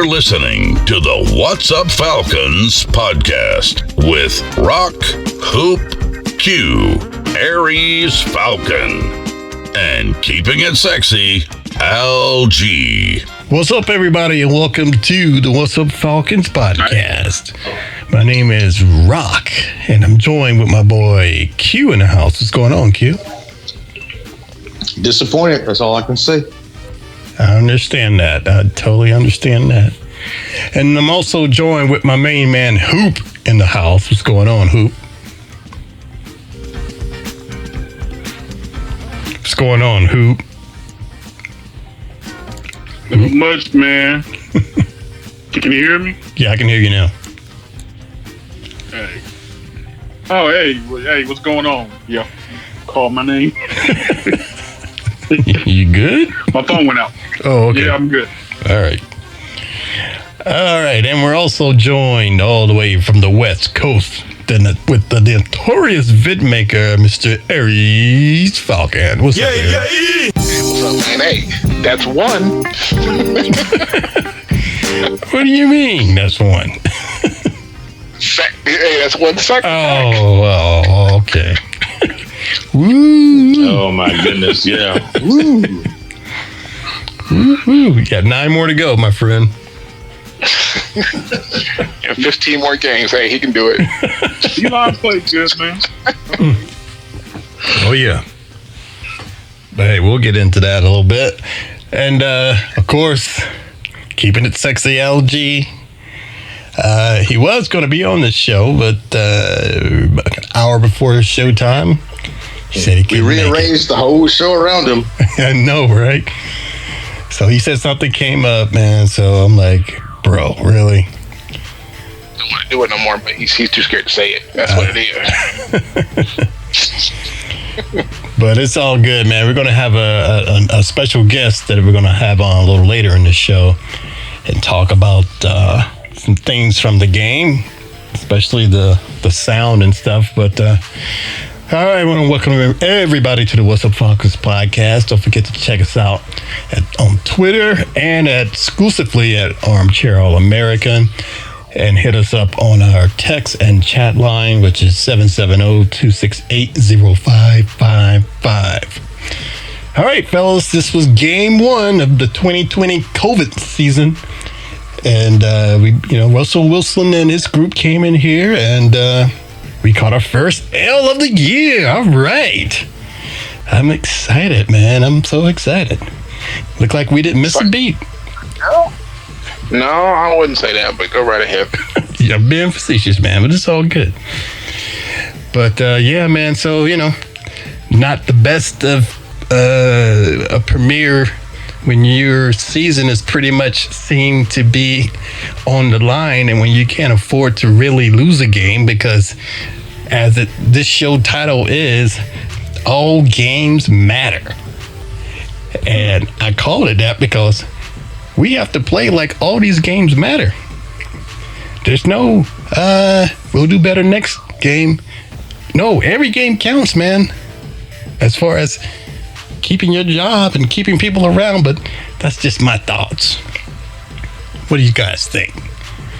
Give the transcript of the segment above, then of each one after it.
You're listening to the What's Up Falcons podcast with Rock, Hoop, Q, Aries Falcon, and keeping it sexy, LG. What's up, everybody, and welcome to the What's Up Falcons podcast. My name is Rock, and I'm joined with my boy Q in the house. What's going on, Q? Disappointed, that's all I can say. I understand that. I totally understand that. And I'm also joined with my main man, Hoop, in the house. What's going on, Hoop? What's going on, Hoop? Not much, man. Can you hear me? Yeah, I can hear you now. Hey. Oh, hey, what's going on? Yeah, call my name. You good? My phone went out. Oh, okay. Yeah, I'm good. All right. And we're also joined all the way from the West Coast with the notorious vidmaker, Mr. Aries Falcon. What's up, Aries? Hey, what's up, man? Hey, that's one. What do you mean, that's one? Hey, that's one second. Oh, okay. Woo! Oh my goodness, yeah. Woo! Woo! You got 9 more to go, my friend. And 15 more games. Hey, he can do it. Eli played good, man. Oh yeah. But hey, we'll get into that a little bit. And of course, keeping it sexy, LG. He was going to be on this show, but about an hour before his showtime, he said he couldn't. We rearranged the whole show around him. I know, right? So he said something came up, man. So I'm like, bro, really? Don't want to do it no more, but he's too scared to say it. That's what it is. But it's all good, man. We're going to have a special guest that we're going to have on a little later in the show and talk about some things from the game, especially the sound and stuff. But all right, I want to welcome everybody to the What's Up Falcons podcast. Don't forget to check us out on Twitter and exclusively at Armchair All American, and hit us up on our text and chat line, which is 770-268-0555. All right, fellas, this was game 1 of the 2020 COVID season. And Russell Wilson and his group came in here, and we caught our first L of the year. All right. I'm excited, man. I'm so excited. Look like we didn't miss a beat. No, I wouldn't say that, but go right ahead. Yeah, I'm being facetious, man, but it's all good. But, yeah, man, so, not the best of a premiere when your season is pretty much seem to be on the line, and when you can't afford to really lose a game, because this show title is all games matter. And I call it that because we have to play like all these games matter. There's no we'll do better next game. No, every game counts, man, as far as keeping your job and keeping people around. But that's just my thoughts. What do you guys think?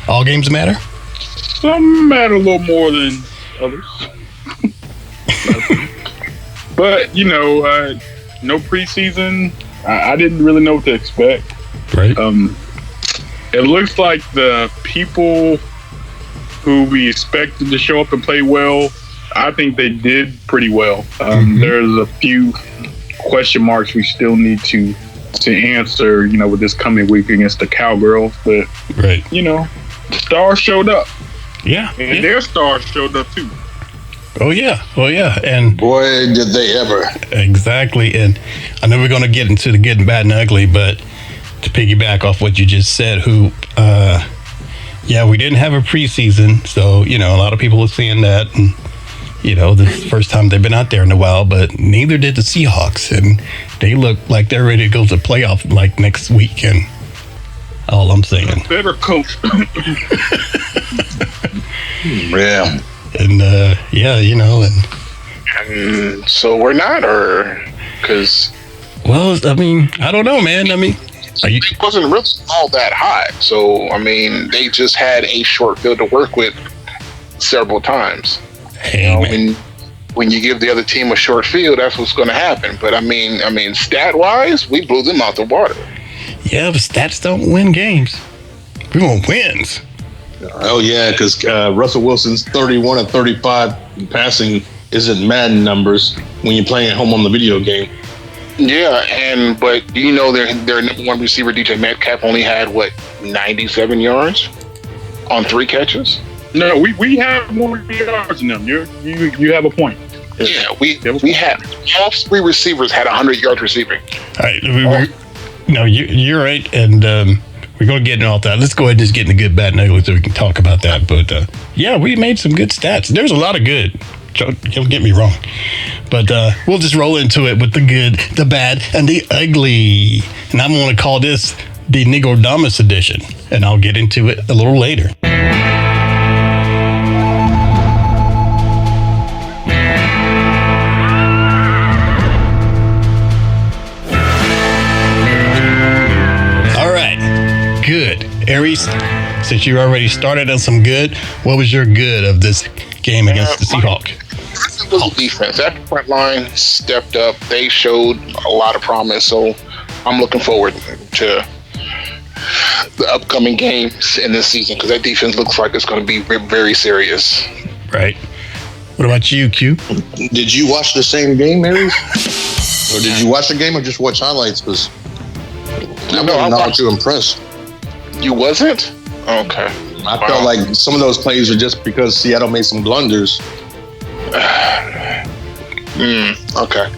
All games matter? Some matter a little more than others. But, no preseason. I didn't really know what to expect. Right. It looks like the people who we expected to show up and play well, I think they did pretty well. There's a few question marks we still need to answer, with this coming week against the Cowgirls. But, right. The stars showed up. Yeah. And their stars showed up too. Oh, yeah. And boy, did they ever. Exactly. And I know we're going to get into the good, bad, and ugly, but to piggyback off what you just said, Hoop, we didn't have a preseason. So, a lot of people are seeing that. And, this is the first time they've been out there in a while, but neither did the Seahawks. And they look like they're ready to go to playoff like next week. And all I'm saying. Better coach. Yeah. And, So we're not, or because... Well, I mean, I don't know, man. I mean, It wasn't really all that hot. So, I mean, they just had a short field to work with several times. Hey, man. When you give the other team a short field, that's what's going to happen. But I mean, stat-wise, we blew them out the water. Yeah, but stats don't win games. We want wins. Oh yeah, because Russell Wilson's 31 and 35 passing isn't Madden numbers when you're playing at home on the video game. Yeah, but you know their number one receiver DJ Metcalf only had 97 yards on 3 catches. No, we have more yards than them. You have a point. Yeah, we had all 3 receivers had 100 yards receiving. All right, you're right, and we're going to get into all that. Let's go ahead and just get into good, bad, and ugly so we can talk about that. But yeah, we made some good stats. There's a lot of good. Don't get me wrong. But we'll just roll into it with the good, the bad, and the ugly. And I'm going to call this the Nigodamus edition, and I'll get into it a little later. Good. Aries, since you already started on some good, what was your good of this game against the Seahawks? It was defense. That front line stepped up. They showed a lot of promise. So I'm looking forward to the upcoming games in this season because that defense looks like it's going to be very serious. Right. What about you, Q? Did you watch the same game, Aries? Or did you watch the game or just watch highlights? Because I wasn't all too impressed. You wasn't? Okay. I felt like some of those plays were just because Seattle made some blunders. Okay.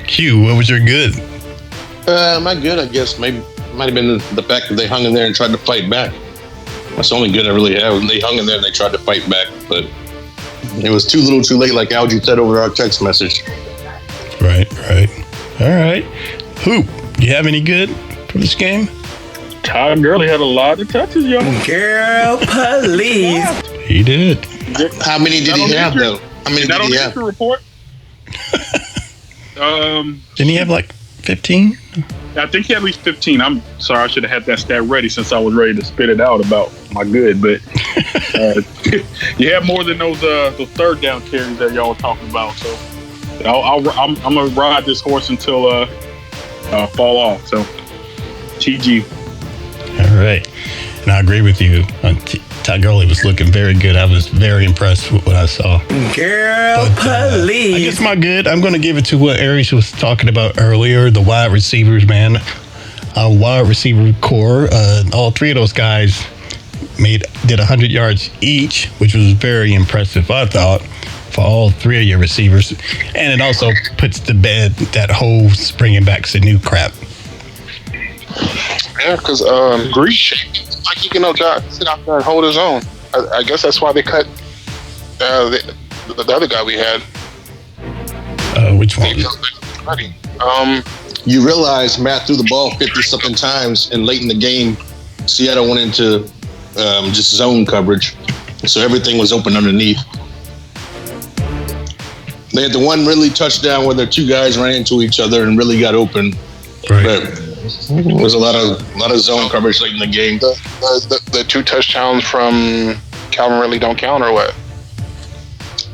Q, what was your good? My good, I guess, maybe might have been the fact that they hung in there and tried to fight back. That's the only good I really have. They hung in there and they tried to fight back, but it was too little too late, like Algie said over our text message. Right. All right. Hoop, you have any good for this game? Todd Gurley had a lot of touches, yo. Girl, please. He did. How many did he have, though? How many did he have? Report? Didn't he have like 15? I think he had at least 15. I'm sorry, I should have had that stat ready since I was ready to spit it out about my good. But you have more than those third down carries that y'all were talking about. So I'm gonna ride this horse until fall off. So TG. All right. And I agree with you. Todd Gurley was looking very good. I was very impressed with what I saw. Girl, please. I guess my good, I'm going to give it to what Aries was talking about earlier, the wide receivers, man. Wide receiver core. All 3 of those guys did 100 yards each, which was very impressive, I thought, for all 3 of your receivers. And it also puts to bed that whole bringing back Sanu crap. Yeah, because like he can sit out there and hold his own. I guess that's why they cut the other guy we had. Which one? You realize Matt threw the ball 50-something times, and late in the game, Seattle went into just zone coverage, so everything was open underneath. They had the one really touchdown where their 2 guys ran into each other and really got open. Right. But there was a lot of zone coverage late in the game. The 2 touchdowns from Calvin really don't count, or what?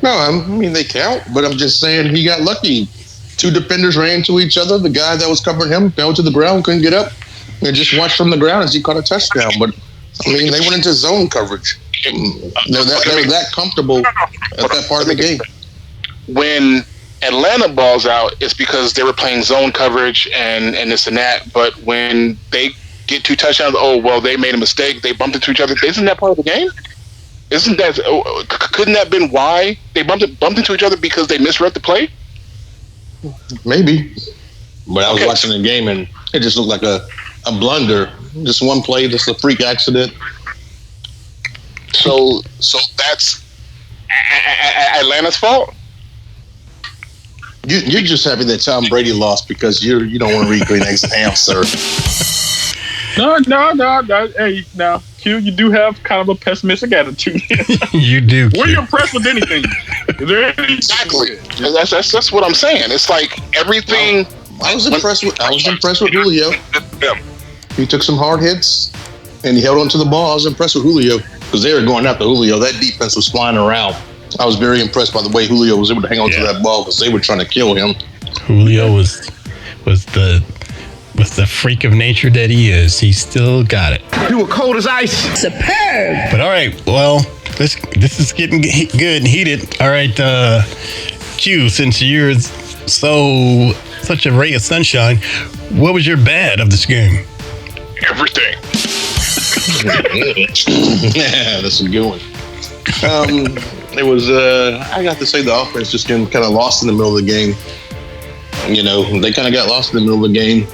No, I mean they count, but I'm just saying he got lucky. 2 defenders ran into each other. The guy that was covering him fell to the ground, couldn't get up, and just watched from the ground as he caught a touchdown. But I mean, they went into zone coverage. They were that comfortable at that part of the game. When Atlanta balls out, it's because they were playing zone coverage and this and that. But when they get 2 touchdowns, they made a mistake. They bumped into each other. Isn't that part of the game? Couldn't that have been why they bumped into each other because they misread the play? Maybe. But I was watching the game and it just looked like a blunder. Just one play, just a freak accident. So that's Atlanta's fault? You're just happy that Tom Brady lost because you don't want to read green eggs and ham, sir. No. Hey, now, Q, you do have kind of a pessimistic attitude. You do. Were you impressed with anything? Is there anything? Exactly. That's what I'm saying. It's like everything. I was impressed with Julio. He took some hard hits, and he held on to the ball. I was impressed with Julio because they were going after Julio. That defense was flying around. I was very impressed by the way Julio was able to hang on to that ball because they were trying to kill him. Julio was the freak of nature that he is. He still got it. You were cold as ice. Superb. But all right, well, this is getting good and heated. All right, Q, since you're such a ray of sunshine, what was your bad of this game? Everything. Yeah, that's a good one. It was, I got to say the offense just getting kind of lost in the middle of the game. You know, they kind of got lost in the middle of the game,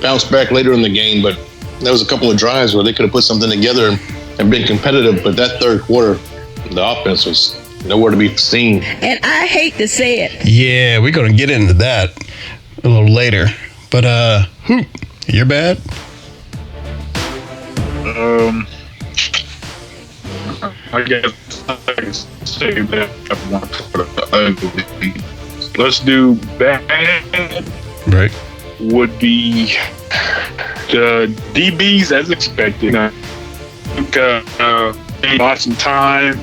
bounced back later in the game, but there was a couple of drives where they could have put something together and been competitive. But that third quarter, the offense was nowhere to be seen. And I hate to say it. Yeah, we're going to get into that a little later. But, Hoop, you're bad? I guess I can say that one for the ugly. Let's do bad. Right. Would be the DBs as expected. I think they lost some time.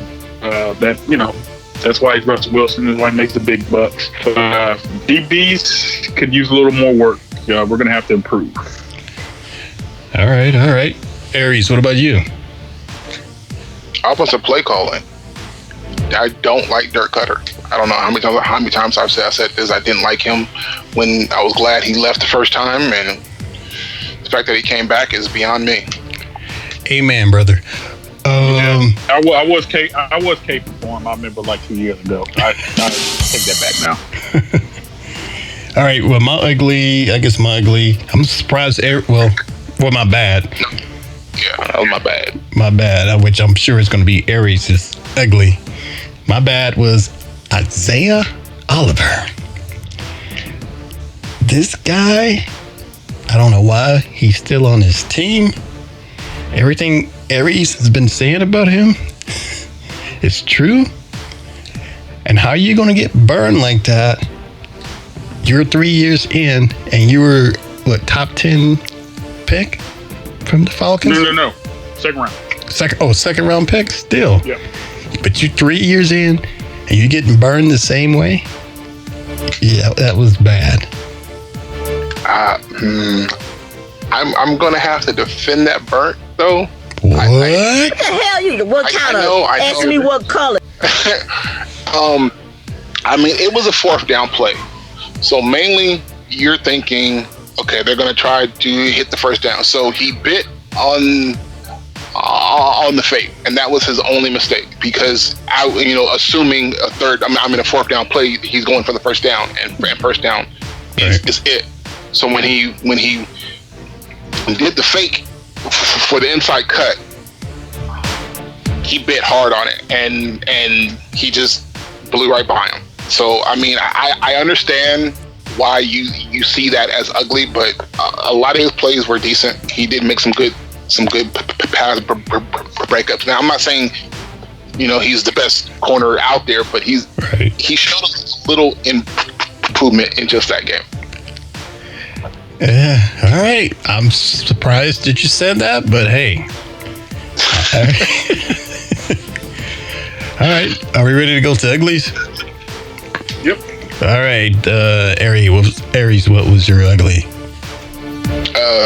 That's why Russell Wilson is why he makes the big bucks. DBs could use a little more work. We're gonna have to improve. All right. Aries, what about you? Offensive play calling. I don't like Dirk Cutter. I don't know how many times I've said this. I didn't like him when I was glad he left the first time, and the fact that he came back is beyond me. Amen, brother. I was capable for him. I remember like 2 years ago. I take that back now. All right. Well, my ugly. I'm surprised. My bad. Yeah, that was my bad. My bad, which I'm sure is going to be Aries' is ugly. My bad was Isaiah Oliver. This guy, I don't know why he's still on his team. Everything Aries has been saying about him is true. And how are you going to get burned like that? You're 3 years in and you were, top 10 pick from the Falcons? No. Second round. Second round pick still. Yeah. But you're 3 years in and you're getting burned the same way? Yeah, that was bad. I'm gonna have to defend that burnt though. What? What the hell you? What kind of? Ask me what color. I mean, it was a fourth down play, so mainly you're thinking, okay, they're gonna try to hit the first down. So he bit on the fake, and that was his only mistake because assuming a fourth down play, he's going for the first down, and first down is it. So when he did the fake for the inside cut, he bit hard on it, and he just blew right by him. So I mean, I understand why you see that as ugly, but a lot of his plays were decent. He did make some good pass breakups. Now I'm not saying he's the best corner out there, but he showed a little improvement in just that game. Yeah, all right. I'm surprised that you said that, but hey. All right. Are we ready to go to uglies? Yep. All right. Aries, what was your ugly?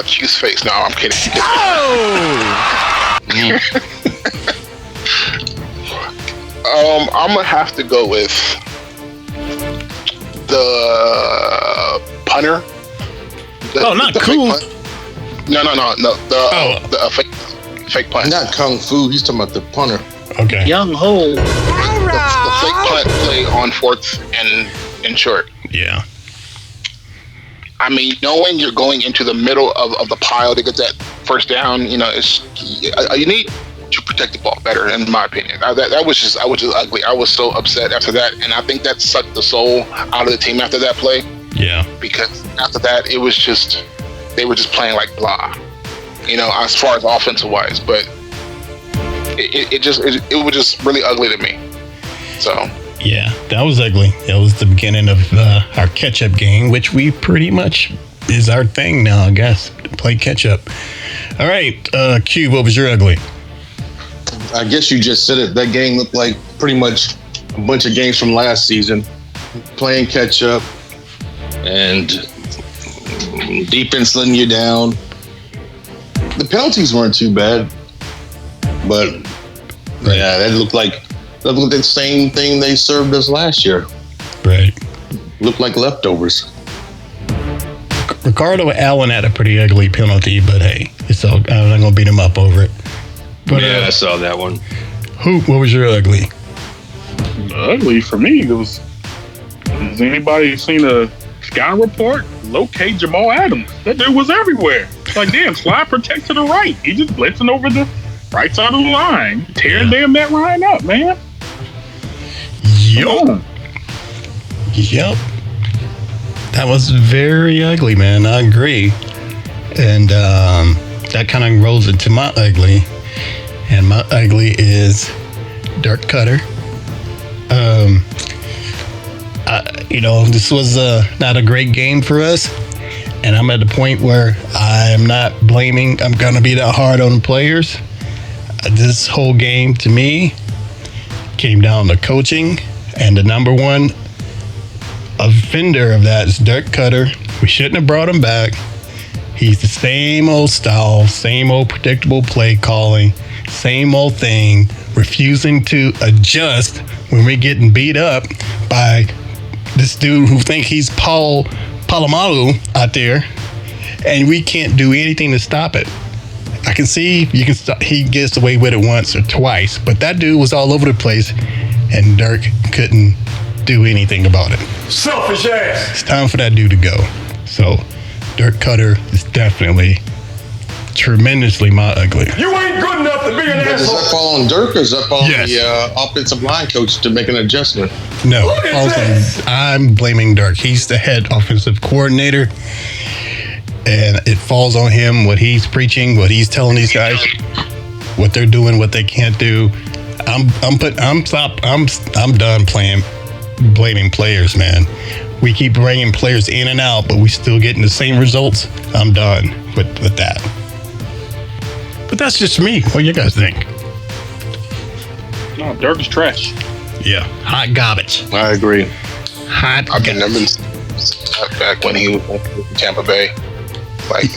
Q's face. No, I'm kidding. I'm gonna have to go with the punter. Not cool. No. The fake punt. Not Kung Fu. He's talking about the punter. Okay. Young Ho. The fake punt play on fourth and short. Yeah. I mean, knowing you're going into the middle of the pile to get that first down, you need to protect the ball better, in my opinion. I was just ugly. I was so upset after that, and I think that sucked the soul out of the team after that play. Yeah. Because after that, it was just they were just playing like blah, as far as offensive wise. But it was just really ugly to me. So. Yeah, that was ugly. That was the beginning of our catch-up game, which we pretty much is our thing now, I guess, play catch-up. All right, Q, what was your ugly? I guess you just said it. That game looked like pretty much a bunch of games from last season, playing catch up, and defense letting you down. The penalties weren't too bad, but yeah, that looked like the same thing they served us last year. Right. Looked like leftovers. Ricardo Allen had a pretty ugly penalty, but hey, I'm not gonna beat him up over it. But, yeah, I saw that one. Hoop, what was your ugly? Ugly for me, has anybody seen a scout report? Locate Jamal Adams. That dude was everywhere. Like, damn, slide protect to the right. He just blitzing over the right side of the line. Tearing damn Matt Ryan up, man. Yep. That was very ugly, man. I agree. And that kind of rolls into my ugly. And my ugly is Dirk Cutter. This was not a great game for us. And I'm at the point where I'm not blaming. I'm going to be that hard on the players. This whole game, to me, came down to coaching. And the number one offender of that is Dirk Cutter. We shouldn't have brought him back. He's the same old style, same old predictable play calling, same old thing, refusing to adjust when we're getting beat up by this dude who think he's Paul Polamalu out there, and we can't do anything to stop it. I can see he gets away with it once or twice, but that dude was all over the place, and Dirk couldn't do anything about it. Selfish ass. It's time for that dude to go. So Dirk Cutter is definitely tremendously my ugly. You ain't good enough to be an asshole. Does that fall on Dirk or does that fall on Yes. the offensive line coach to make an adjustment? No, I'm blaming Dirk. He's the head offensive coordinator, and it falls on him what he's preaching, what he's telling these guys, what they're doing, what they can't do. I'm done blaming players, man. We keep bringing players in and out, but we still getting the same results. I'm done with that. But that's just me. What do you guys think? No, Dirk is trash. Yeah, hot garbage. I agree. Hot I've been garbage. back when he was in Tampa Bay. Like,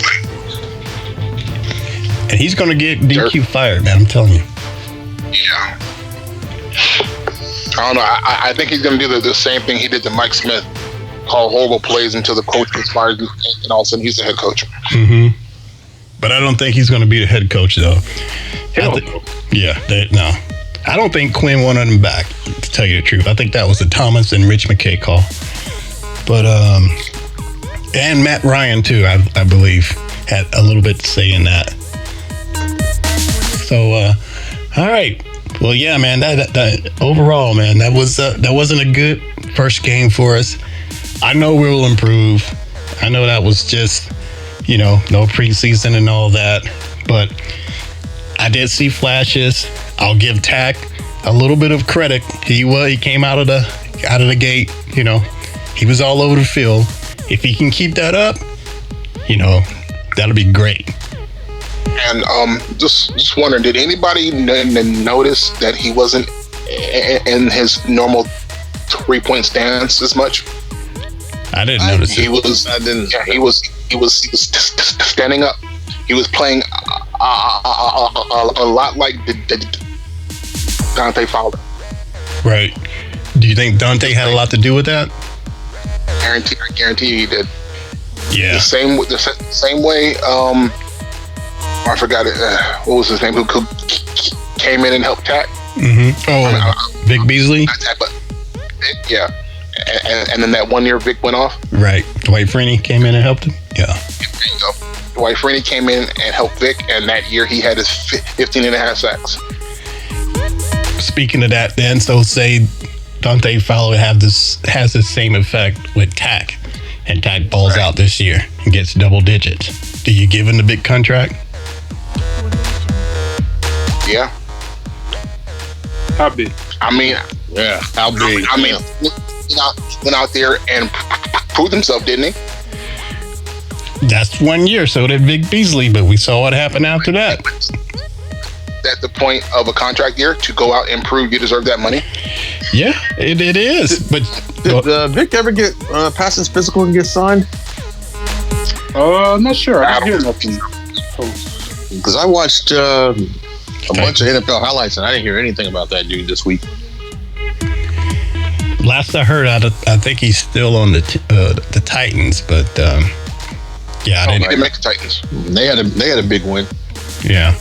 And he's going to get DQ fired, man. I'm telling you. yeah. I don't know. I think he's going to do the same thing he did to Mike Smith. Call horrible plays until the coach gets fired, and all of a sudden he's the head coach. Mm-hmm. But I don't think he's going to be the head coach, though. No. I don't think Quinn wanted him back, to tell you the truth. I think that was the Thomas and Rich McKay call. But, and Matt Ryan, too, I believe, had a little bit to say in that. So, all right. Well, yeah, man, that overall, man, that wasn't a good first game for us. I know we'll improve. I know that was just, no preseason and all that, but I did see flashes. I'll give Tack a little bit of credit. He came out of the gate, he was all over the field. If he can keep that up, that'll be great. And just wondering, did anybody notice that he wasn't in his normal 3-point stance as much? I didn't notice it. He was standing up. He was playing a lot like Dante Fowler. Right. Do you think Dante had a lot to do with that? I guarantee you he did. Yeah. The same way. I forgot it. What was his name? Who came in and helped Tack? Mm-hmm. Oh, Vic Beasley. But, yeah. And then that 1 year Vic went off. Right. Dwight Freeney came in and helped him. Yeah. There you go. Dwight Freeney came in and helped Vic, and that year he had his 15 and a half sacks. Speaking of that, then, so say Dante Fowler has the same effect with Tack, and Tack balls out this year and gets double digits. Do you give him the big contract? Yeah. How big? I mean, Yeah, how big? I mean, went out there and proved himself, didn't he? That's 1 year. So did Vic Beasley, but we saw what happened after that. At the point of a contract year to go out and prove you deserve that money. Yeah, it is. But did Vic ever get past his physical and get signed? I'm not sure. I didn't hear nothing. Because I watched a bunch of NFL highlights and I didn't hear anything about that dude this week. Last I heard, I think he's still on the Titans, but He didn't make the Titans. They had a big win. Yeah,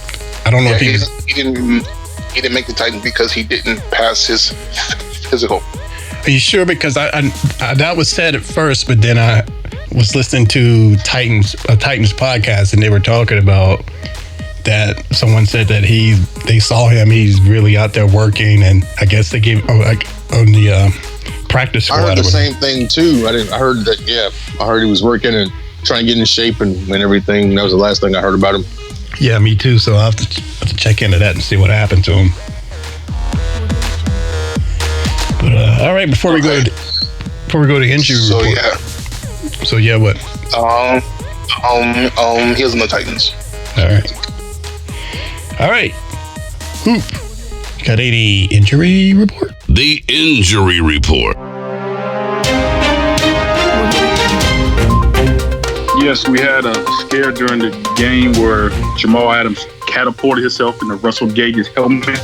I don't know if he didn't make the Titans because he didn't pass his physical. Are you sure? Because I that was said at first, but then I was listening to Titans podcast, and they were talking about that. Someone said that they saw him. He's really out there working, and I guess they gave on the practice squad. I heard the same thing too. I heard that. Yeah, I heard he was working and trying to get in shape and everything. That was the last thing I heard about him. Yeah, me too. So I'll have to check into that and see what happened to him. But all right, before we go to injury report. Yeah. So yeah, what? He was in the Titans. All right. Hoop. Got any injury report? The injury report. Yes, we had a scare during the game where Jamal Adams catapulted himself into Russell Gage's helmet.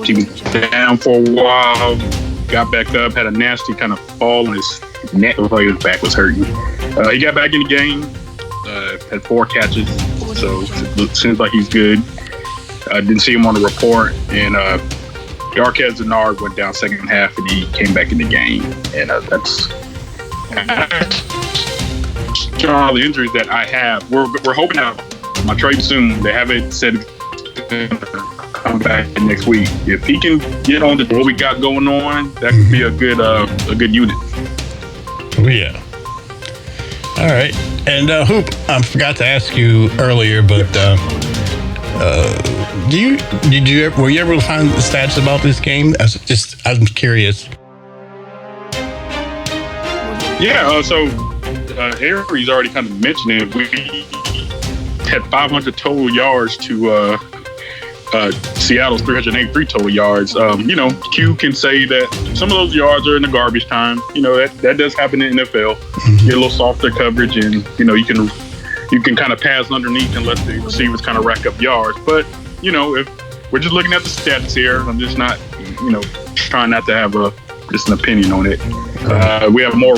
He was down for a while, got back up, had a nasty kind of fall on his neck. Looked like his back was hurting. He got back in the game, had 4 catches, so it seems like he's good. I didn't see him on the report, and Darquez Denard went down second half, and he came back in the game, and that's all the injuries that I have. We're hoping to have my trade soon. They haven't said come back next week. If he can get on to what we got going on, that could be a good unit. Oh yeah. All right. And Hoop, I forgot to ask you earlier, but were you able to find the stats about this game? I'm curious. Yeah. So Harry's already kind of mentioned it. We had 500 total yards to Seattle's 383 total yards. Q can say that some of those yards are in the garbage time. That does happen in the NFL. Mm-hmm. Get a little softer coverage, and you can kind of pass underneath and let the receivers kind of rack up yards. But if we're just looking at the stats here, I'm just not trying not to have just an opinion on it. We have more.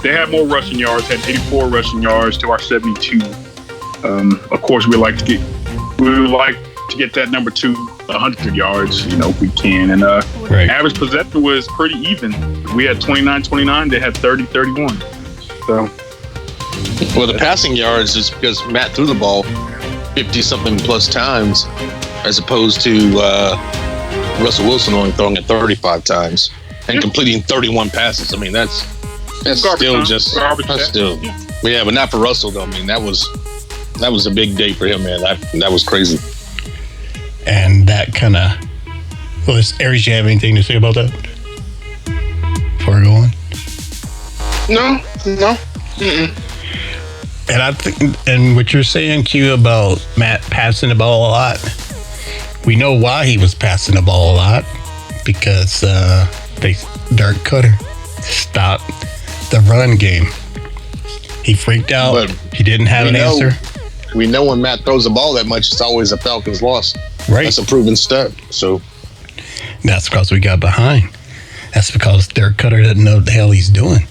They had more rushing yards. Had 84 rushing yards to our 72. Of course, we would like to get that number to 100 yards, if we can. And average possession was pretty even. We had 29-29. They had 30-31. So, well, the passing yards is because Matt threw the ball 50-something plus times, as opposed to Russell Wilson only throwing it 35 times and completing 31 passes. I mean, that's still just garbage. Yeah, but not for Russell though. I mean, that was a big day for him, man. That was crazy. And that kind of... Well, Aries, you have anything to say about that? Before we go on? No. Mm-mm. And I think, and what you're saying, Q, about Matt passing the ball a lot, we know why he was passing the ball a lot. Because Dirk Cutter stopped the run game. He freaked out. But he didn't have an answer. We know when Matt throws the ball that much, it's always a Falcons loss. Right. That's a proven stat. So that's because we got behind. That's because Dirk Cutter doesn't know what the hell he's doing.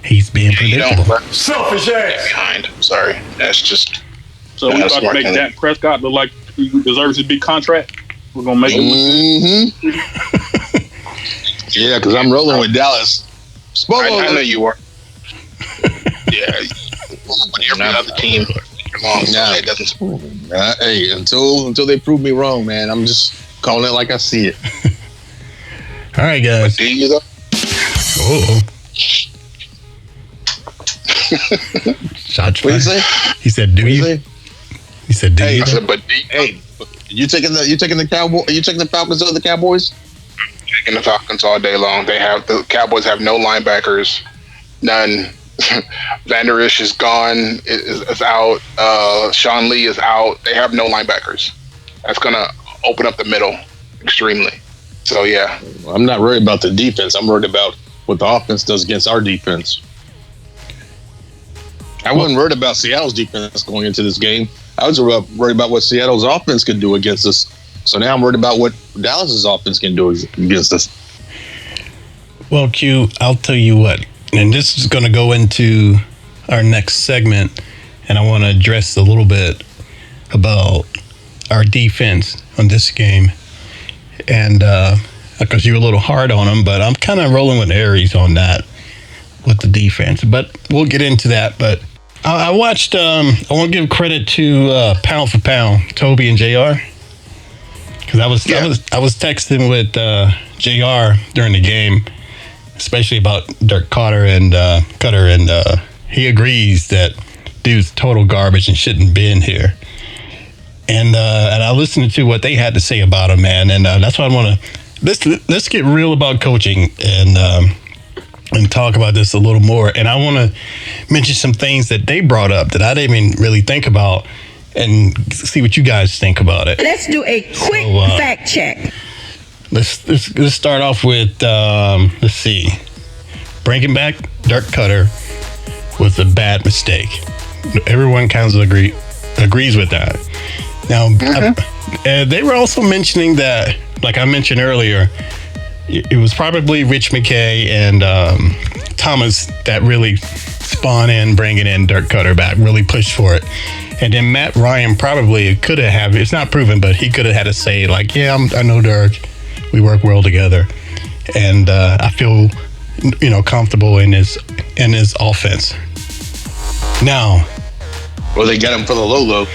He's being predictable. Selfish ass. Behind. Sorry. That's just... So we about to make Dak Prescott look like he deserves his big contract. We're going to make him. Yeah, because I'm rolling with Dallas. I know you are. Yeah. You're not the other team. Hey, until they prove me wrong, man, I'm just calling it like I see it. All right, guys. But do you though? Oh. Shots fired. What you say? He said, "Do you?" He said, "Do you?" I said, but hey, you taking the Cowboys? Are you taking the Falcons over the Cowboys? Taking the Falcons all day long. The Cowboys have no linebackers, none. Vander Esch is gone, is out. Sean Lee is out. They have no linebackers. That's going to open up the middle extremely. So, yeah. I'm not worried about the defense. I'm worried about what the offense does against our defense. I wasn't worried about Seattle's defense going into this game. I was worried about what Seattle's offense could do against us. So now I'm worried about what Dallas's offense can do against us. Well, Q, I'll tell you what, and this is going to go into our next segment, and I want to address a little bit about our defense on this game. And because you're a little hard on them, but I'm kind of rolling with Aries on that with the defense. But we'll get into that. But I watched, I want to give credit to Pound for Pound, Toby and JR. Because I was texting with JR during the game, especially about Dirk Cutter, and he agrees that dude's total garbage and shouldn't be in here. And I listened to what they had to say about him, man, and that's why I want to let's get real about coaching and talk about this a little more. And I want to mention some things that they brought up that I didn't even really think about, and see what you guys think about it. Let's do a quick fact check. Let's start off with let's see, bringing back Dirk Cutter was a bad mistake. Everyone kind of agrees with that. Now, they were also mentioning that, like I mentioned earlier, it was probably Rich McKay and Thomas that really spawned in bringing in Dirk Cutter back, really pushed for it. And then Matt Ryan probably could have, it's not proven, but he could have had to say, like, yeah, I know Dirk. We work well together. And I feel, comfortable in his offense. Now. Well, they got him for the low.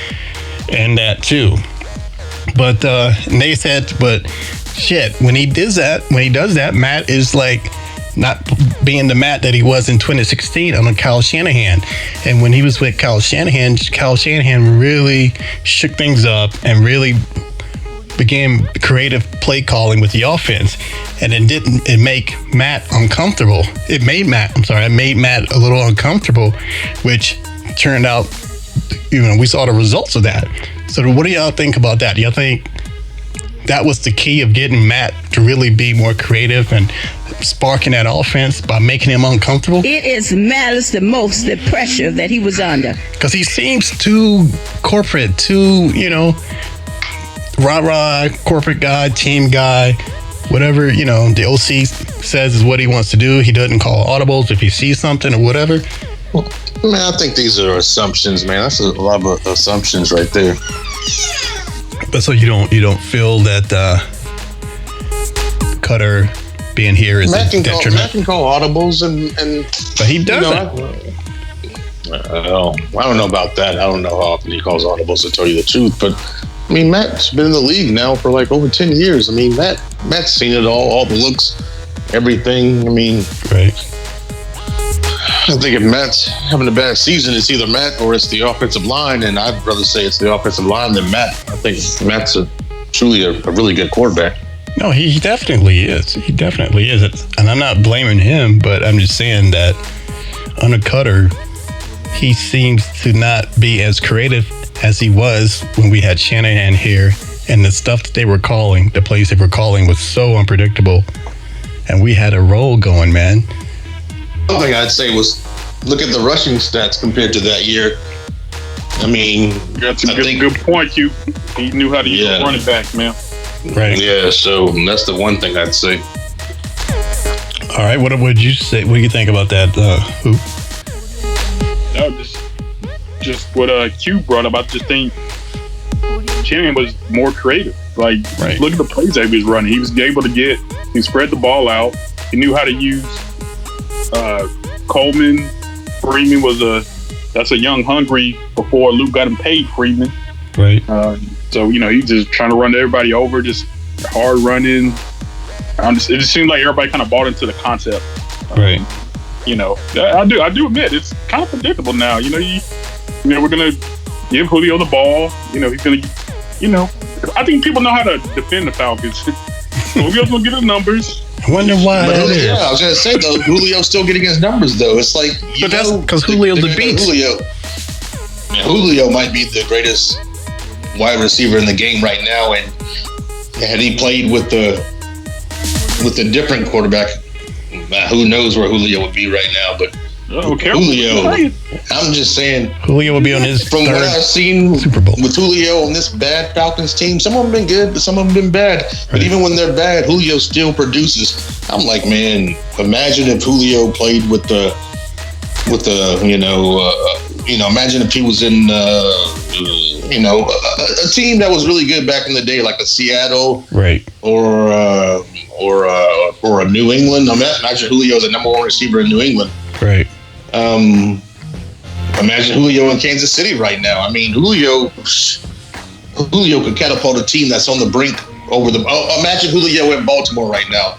And that too. But and they said, but shit, when he does that, Matt is like not being the Matt that he was in 2016 under Kyle Shanahan. And when he was with Kyle Shanahan really shook things up and really began creative play calling with the offense. And it make Matt uncomfortable. It made Matt a little uncomfortable, which turned out, we saw the results of that. So what do y'all think about that? Do y'all think that was the key of getting Matt to really be more creative and sparking that offense by making him uncomfortable? It matters the most, the pressure that he was under. Because he seems too corporate, too, rah-rah, corporate guy, team guy, whatever, the OC says is what he wants to do. He doesn't call audibles if he sees something or whatever. Man, I think these are assumptions, man. That's a lot of assumptions right there. But so you don't feel that Cutter being here is a detriment? Matt can call audibles and but he doesn't. I don't know about that. I don't know how often he calls audibles, to tell you the truth. But I mean, Matt's been in the league now for like over 10 years. I mean, Matt's seen it all the looks, everything. I mean, right. I think if Matt's having a bad season, it's either Matt or it's the offensive line, and I'd rather say it's the offensive line than Matt. I think Matt's truly a really good quarterback. No, he definitely is. He definitely is. And I'm not blaming him, but I'm just saying that under Cutter, he seems to not be as creative as he was when we had Shanahan here, and the stuff that they were calling, the plays they were calling, was so unpredictable, and we had a roll going, man. One thing I'd say was look at the rushing stats compared to that year. I mean, that's a good point, Hugh. He knew how to use a running back, man. Right. Yeah, so that's the one thing I'd say. All right, what would you say? What do you think about that, Hoop? No, just what Q brought up. I just think Shanahan was more creative. Like, Look at the plays that he was running. He was able to he spread the ball out. He knew how to use Coleman. Freeman that's a young, hungry, before Luke got him paid, Freeman. Right. So, he's just trying to run everybody over, just hard running. It just seemed like everybody kind of bought into the concept. Right. I do admit it's kind of predictable now. We're gonna give Julio the ball. He's gonna. I think people know how to defend the Falcons. Julio's gonna get his numbers. I wonder why that is. Yeah, I was going to say, though, Julio's still getting his numbers, though. It's like, but that's because Julio's the beast. Julio might be the greatest wide receiver in the game right now, and had he played with a different quarterback, who knows where Julio would be right now, but Julio, I'm just saying, Julio will be on his from what I've seen Super Bowl with Julio on this bad Falcons team. Some of them been good, but some of them been bad. But even when they're bad, Julio still produces. I'm like, man, imagine if Julio played with the imagine if he was in a team that was really good back in the day, like a Seattle, right, or a New England. Imagine Julio's the number one receiver in New England. Right. Imagine Julio in Kansas City right now. I mean, Julio could catapult a team that's on the brink over the. Imagine Julio in Baltimore right now.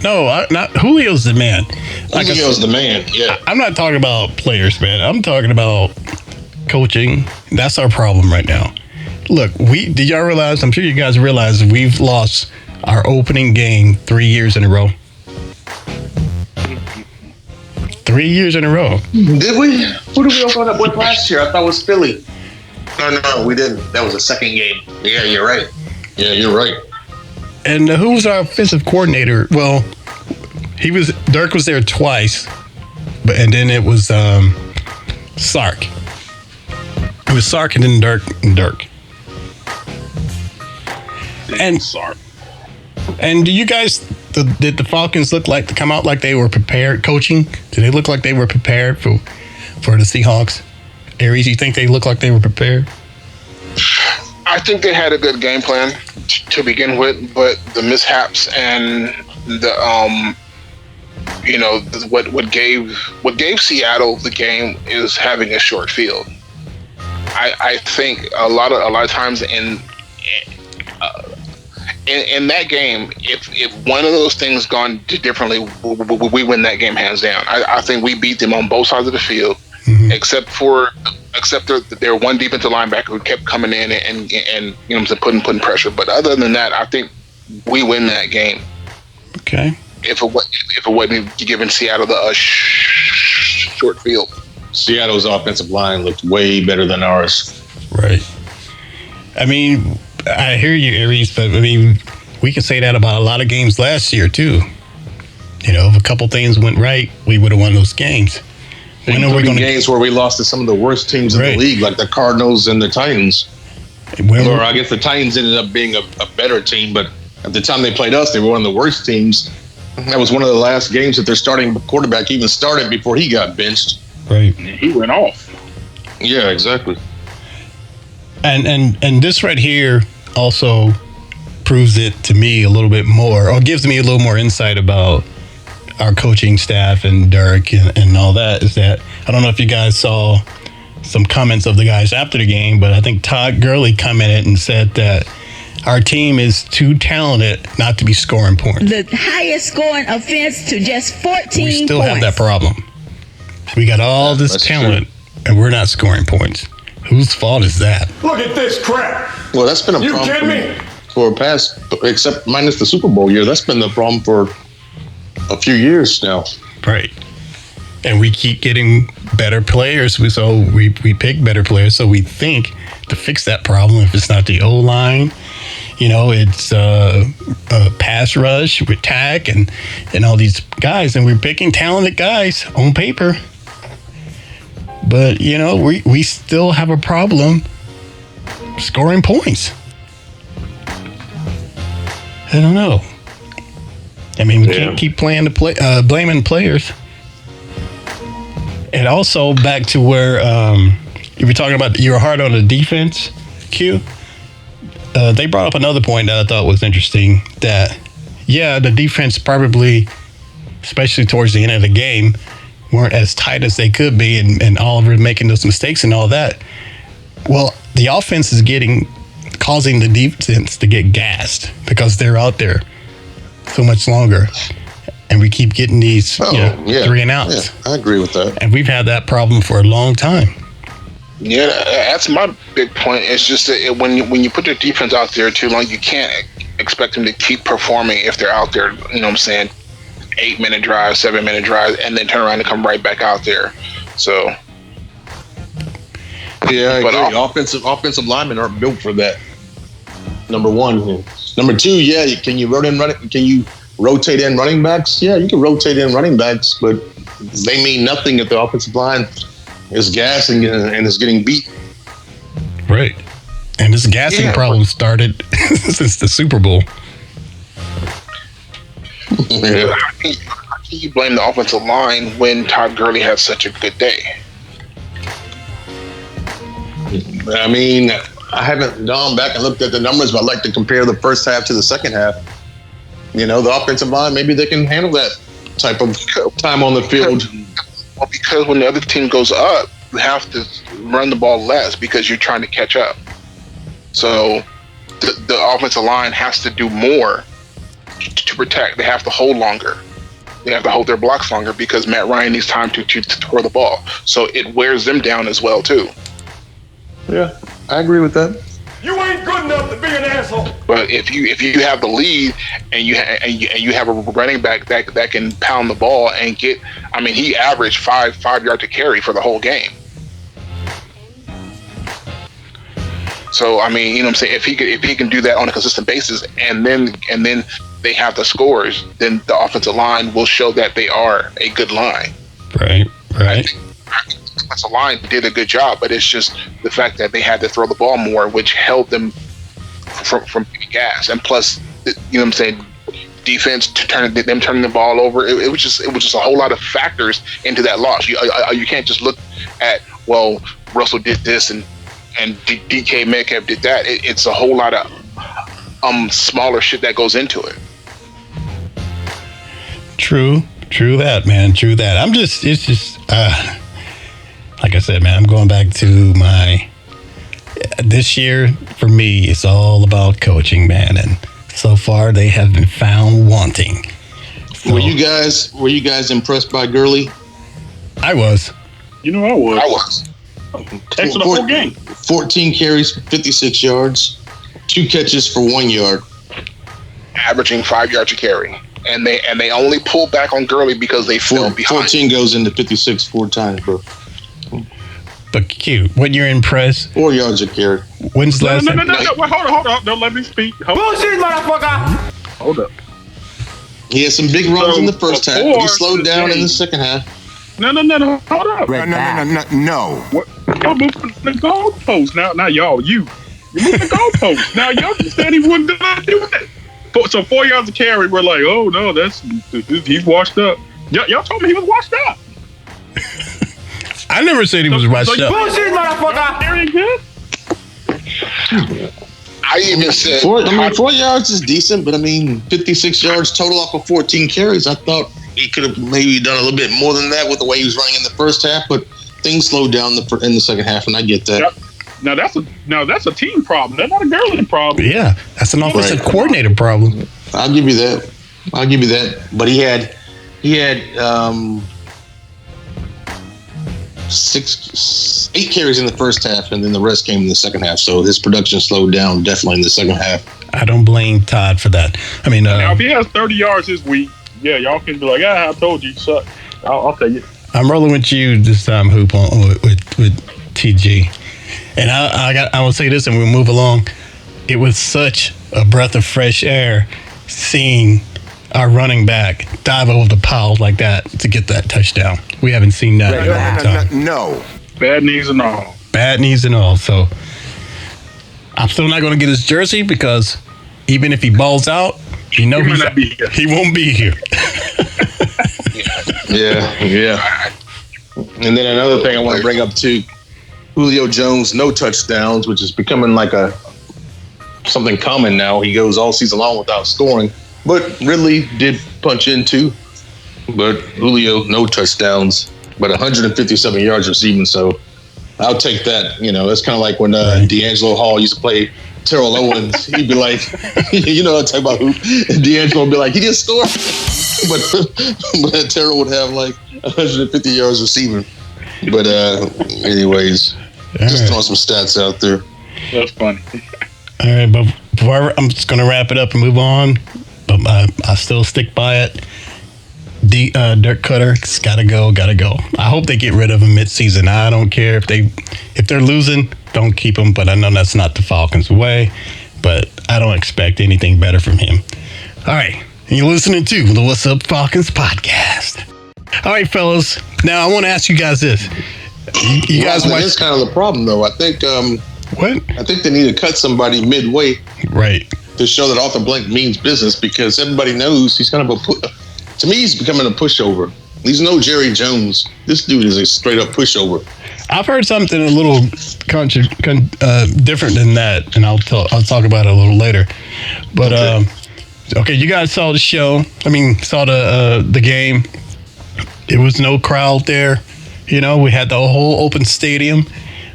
No, not Julio's the man. Julio's the man. Yeah. I'm not talking about players, man. I'm talking about coaching. That's our problem right now. Look, did y'all realize? I'm sure you guys realize we've lost our opening game 3 years in a row. 3 years in a row. Did we? Who did we open up with last year? I thought it was Philly. No, we didn't. That was the second game. Yeah, you're right. And who was our offensive coordinator? Well, Dirk was there twice, and then it was Sark. It was Sark and then Dirk. And Sark. And do you guys, did the Falcons come out like they were prepared coaching? Did they look like they were prepared for the Seahawks? Aries, you think they look like they were prepared? I think they had a good game plan to begin with, but the mishaps and the what gave Seattle the game is having a short field. I think a lot of times in that game, if one of those things gone differently, we win that game hands down. I think we beat them on both sides of the field, except their one defensive linebacker who kept coming in and putting pressure. But other than that, I think we win that game. Okay. If it wasn't giving Seattle the short field. Seattle's offensive line looked way better than ours. Right. I mean, I hear you, Aries, but I mean, we can say that about a lot of games last year too. If a couple things went right, we would have won those games. When are we going to games where we lost to some of the worst teams in the league, like the Cardinals and the Titans? Or I guess the Titans ended up being a better team, but at the time they played us, they were one of the worst teams. That was one of the last games that their starting quarterback even started before he got benched. Right. He went off. Yeah, exactly. And this right here also proves it to me a little bit more, or gives me a little more insight about our coaching staff and Dirk and all that, is that I don't know if you guys saw some comments of the guys after the game, but I think Todd Gurley commented and said that our team is too talented not to be scoring points. The highest scoring offense to just 14 We still points. have that problem. We got all this talent, and we're not scoring points. Whose fault is that? Look at this crap. Well, that's been a You problem kidding me? for past, except minus the Super Bowl year. That's been the problem for a few years now. Right. And we keep getting better players. So we pick better players. So we think to fix that problem, if it's not the O-line, it's a pass rush with Tack and all these guys. And we're picking talented guys on paper. But, we still have a problem scoring points. I don't know. I mean, we can't keep blaming players. And also back to where you were talking about, you were hard on the defense, Q. They brought up another point that I thought was interesting, that, the defense probably, especially towards the end of the game, weren't as tight as they could be, and Oliver making those mistakes and all that. Well, the offense is causing the defense to get gassed because they're out there so much longer, and we keep getting these 3 and outs. Yeah, I agree with that. And we've had that problem for a long time. Yeah, that's my big point. It's just that when you put your defense out there too long, you can't expect them to keep performing if they're out there, 8-minute drive, 7-minute drive, and then turn around and come right back out there. So, yeah, offensive linemen aren't built for that. Number one. Number two, can you rotate in running backs? Yeah, you can rotate in running backs, but they mean nothing if the offensive line is gassing and is getting beat. Right. And this gassing problem started since the Super Bowl. Yeah. How can you blame the offensive line when Todd Gurley had such a good day? I mean, I haven't gone back and looked at the numbers, but I like to compare the first half to the second half. The offensive line, maybe they can handle that type of time on the field. Well, because when the other team goes up, you have to run the ball less because you're trying to catch up. So the offensive line has to do more to protect. They have to hold longer. They have to hold their blocks longer because Matt Ryan needs time to throw the ball. So it wears them down as well too. Yeah, I agree with that. You ain't good enough to be an asshole. But if you have the lead and you have a running back that can pound the ball and get, he averaged 5 yards to carry for the whole game. So if he can do that on a consistent basis, and then they have the scores, then the offensive line will show that they are a good line. Right. I think the offensive line did a good job, but it's just the fact that they had to throw the ball more, which held them from getting gas. And plus, defense turning the ball over. It was just a whole lot of factors into that loss. You can't just look at, well, Russell did this and DK Metcalf did that. It's a whole lot of smaller shit that goes into it. True that, man. True that. It's just like I said, man, I'm going back to this year for me, it's all about coaching, man. And so far they have been found wanting. So, were you guys impressed by Gurley? I was. I was. I was. Texting the whole game. 14 carries, 56 yards, 2 catches for 1 yard. Averaging 5 yards a carry. And they only pulled back on Gurley because they fell behind. 14 goes into 56 4 times, bro. But Q, when you're impressed, 4 yards a carry. When's the last time? No. Wait, hold on. Don't let me speak. Bullshit, motherfucker. Hold up. He had some big runs in the first half, but he slowed down in the second half. No. Hold up. No. What? Y'all moving the goalpost now. Y'all, you moved the goalpost. Now y'all just said he wasn't gonna do that. So 4 yards of carry, we're like, oh no, he's washed up. Y'all told me he was washed up. I never said he was washed up. Bullshit, motherfucker. Very good. I even said 4 yards is decent, but 56 yards total off of 14 carries. I thought he could have maybe done a little bit more than that with the way he was running in the first half, but things slowed down in the second half, and I get that. Yep. Now that's a team problem. That's not a Gurley problem. Yeah, that's an offensive coordinator problem. I'll give you that. But he had 8 carries in the first half, and then the rest came in the second half. So his production slowed down definitely in the second half. I don't blame Todd for that. Now if he has 30 yards this week, yeah, y'all can be like, I told you suck. I'll tell you. I'm rolling with you this time, Hoop, with TG. And I will say this, and we'll move along. It was such a breath of fresh air seeing our running back dive over the pile like that to get that touchdown. We haven't seen that in a long time. No. Bad knees and all. Bad knees and all. So I'm still not going to get his jersey because even if he balls out, he won't be here. Yeah. And then another thing I want to bring up too, Julio Jones, no touchdowns, which is becoming like something common now. He goes all season long without scoring, but Ridley did punch in too. But Julio, no touchdowns, but 157 yards receiving. So I'll take that. It's kind of like when D'Angelo Hall used to play Terrell Owens. He'd be like, I'm talking about who. D'Angelo would be like, he didn't score, but Terrell would have like 150 yards receiving. But anyways, just throwing some stats out there. That's funny. All right, but before I'm just gonna wrap it up and move on. But I still stick by it. Dirk Cutter's gotta go. I hope they get rid of him mid-season. I don't care if they're losing, don't keep him. But I know that's not the Falcons' way. But I don't expect anything better from him. All right, and you're listening to the What's Up Falcons podcast. All right, fellas. Now I want to ask you guys this. You guys watch? That's kind of the problem, though. I think. What? I think they need to cut somebody midway. Right. To show that Arthur Blank means business, because everybody knows he's kind of to me, he's becoming a pushover. He's no Jerry Jones. This dude is a straight up pushover. I've heard something a little different than that, and I'll talk about it a little later. But okay, you guys saw the show. Saw the game. There was no crowd there. You know, we had the whole open stadium,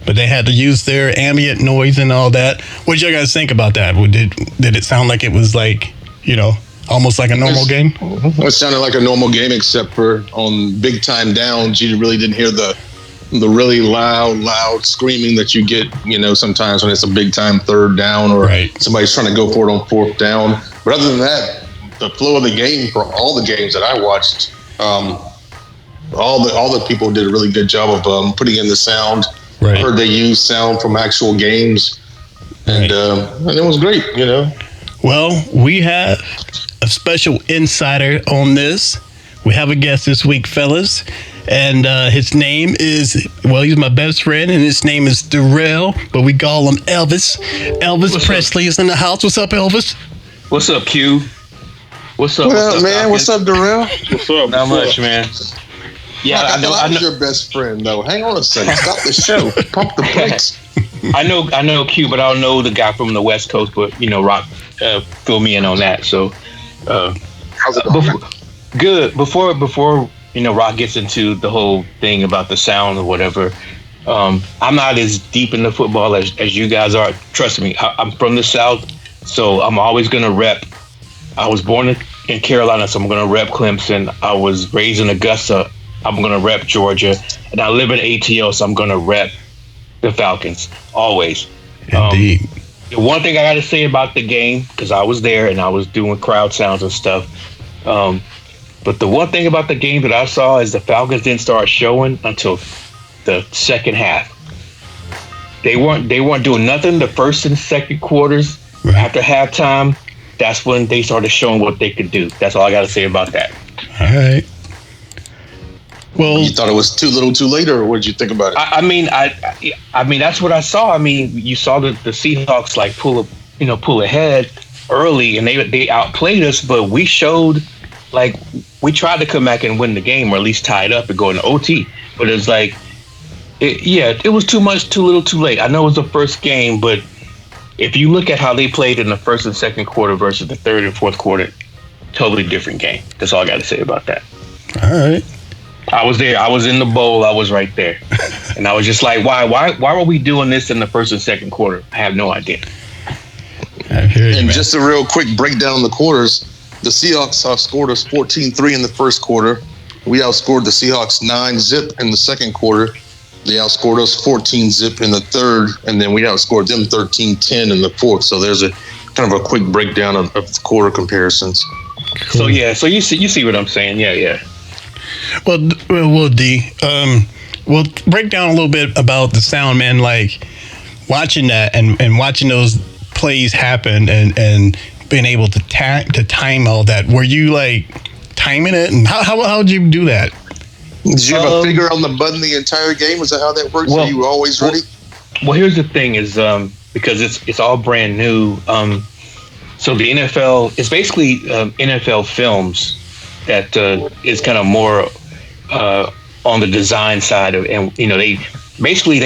but they had to use their ambient noise and all that. What did you guys think about that? Did it sound like it was like, almost like a normal game? It sounded like a normal game, except for on big time downs, you really didn't hear the really loud screaming that you get, sometimes when it's a big time third down or somebody's trying to go for it on fourth down. But other than that, the flow of the game for all the games that I watched, all the people did a really good job of putting in the sound. Right. I heard they used sound from actual games, and it was great, Well, we have a special insider on this. We have a guest this week, fellas, and his name is, he's my best friend, and his name is Darrell, but we call him Elvis. Elvis Presley is in the house. What's up, Elvis? What's up, Q? What's up? What up, man? What's up, Darrell? What's up? Not much, man. Yeah, I know. I was your best friend, though. Hang on a second. Stop the show. Pump the brakes. I know Q, but I don't know the guy from the West Coast. But Rock, fill me in on that. So, how's it going? Good. Before Rock gets into the whole thing about the sound or whatever, I'm not as deep into football as you guys are. Trust me, I'm from the South, so I'm always gonna rep. I was born in Carolina, so I'm gonna rep Clemson. I was raised in Augusta. I'm going to rep Georgia, and I live in ATL, so I'm going to rep the Falcons, always. Indeed. The one thing I got to say about the game, because I was there and I was doing crowd sounds and stuff, but the one thing about the game that I saw is the Falcons didn't start showing until the second half. They weren't doing nothing the first and second quarters. Right. After halftime, that's when they started showing what they could do. That's all I got to say about that. All right. Well, you thought it was too little, too late, or what did you think about it? I mean, that's what I saw. I mean, you saw the Seahawks like pull ahead early, and they outplayed us. But we showed, like, we tried to come back and win the game, or at least tie it up and go into OT. But it's like, it was too much, too little, too late. I know it was the first game, but if you look at how they played in the first and second quarter versus the third and fourth quarter, totally different game. That's all I got to say about that. All right. I was there. I was in the bowl. I was right there. And I was just like, why were we doing this in the first and second quarter? I have no idea. And just a real quick breakdown on the quarters. The Seahawks outscored us 14-3 in the first quarter. We outscored the Seahawks 9-0 in the second quarter. They outscored us 14-0 in the third, and then we outscored them 13-10 in the fourth. So there's a kind of a quick breakdown of the quarter comparisons. Cool. So you see what I'm saying? Yeah. Well, D, we'll break down a little bit about the sound, man. Like watching that and watching those plays happen and being able to time all that. Were you like timing it, and how did you do that? Did you have a finger on the button the entire game? Was that how that works? Were you always ready? Well, here's the thing: is because it's all brand new. So the NFL is basically NFL Films that is kind of more on the design side of, and they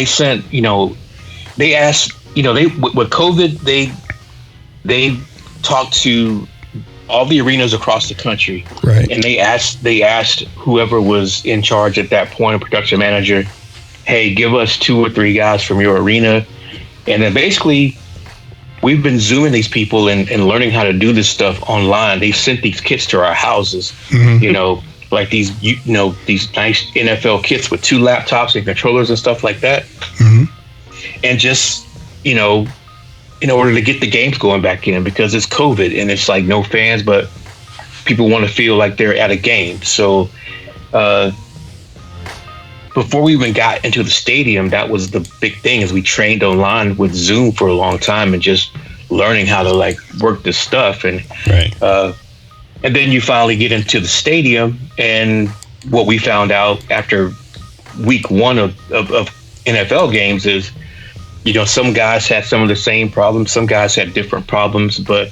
sent, they asked, with COVID, they talked to all the arenas across the country, right? And they asked whoever was in charge at that point, a production manager, hey, give us 2 or 3 guys from your arena, and then basically we've been Zooming these people and learning how to do this stuff online. They sent these kits to our houses, like these nice NFL kits with 2 laptops and controllers and stuff like that. Mm-hmm. And just, in order to get the games going back in, because it's COVID and it's like no fans, but people want to feel like they're at a game. So before we even got into the stadium, that was the big thing, is we trained online with Zoom for a long time and just learning how to like work this stuff. And and then you finally get into the stadium, and what we found out after week one of NFL games is, some guys had some of the same problems, some guys had different problems, but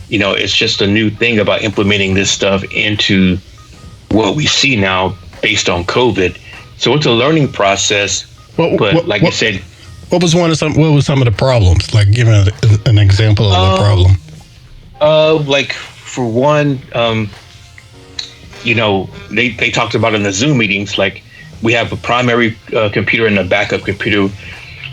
it's just a new thing about implementing this stuff into what we see now based on COVID. So it's a learning process. You said, what was some of the problems? Like, give an example of the problem. Like for one, they talked about in the Zoom meetings, like we have a primary computer and a backup computer.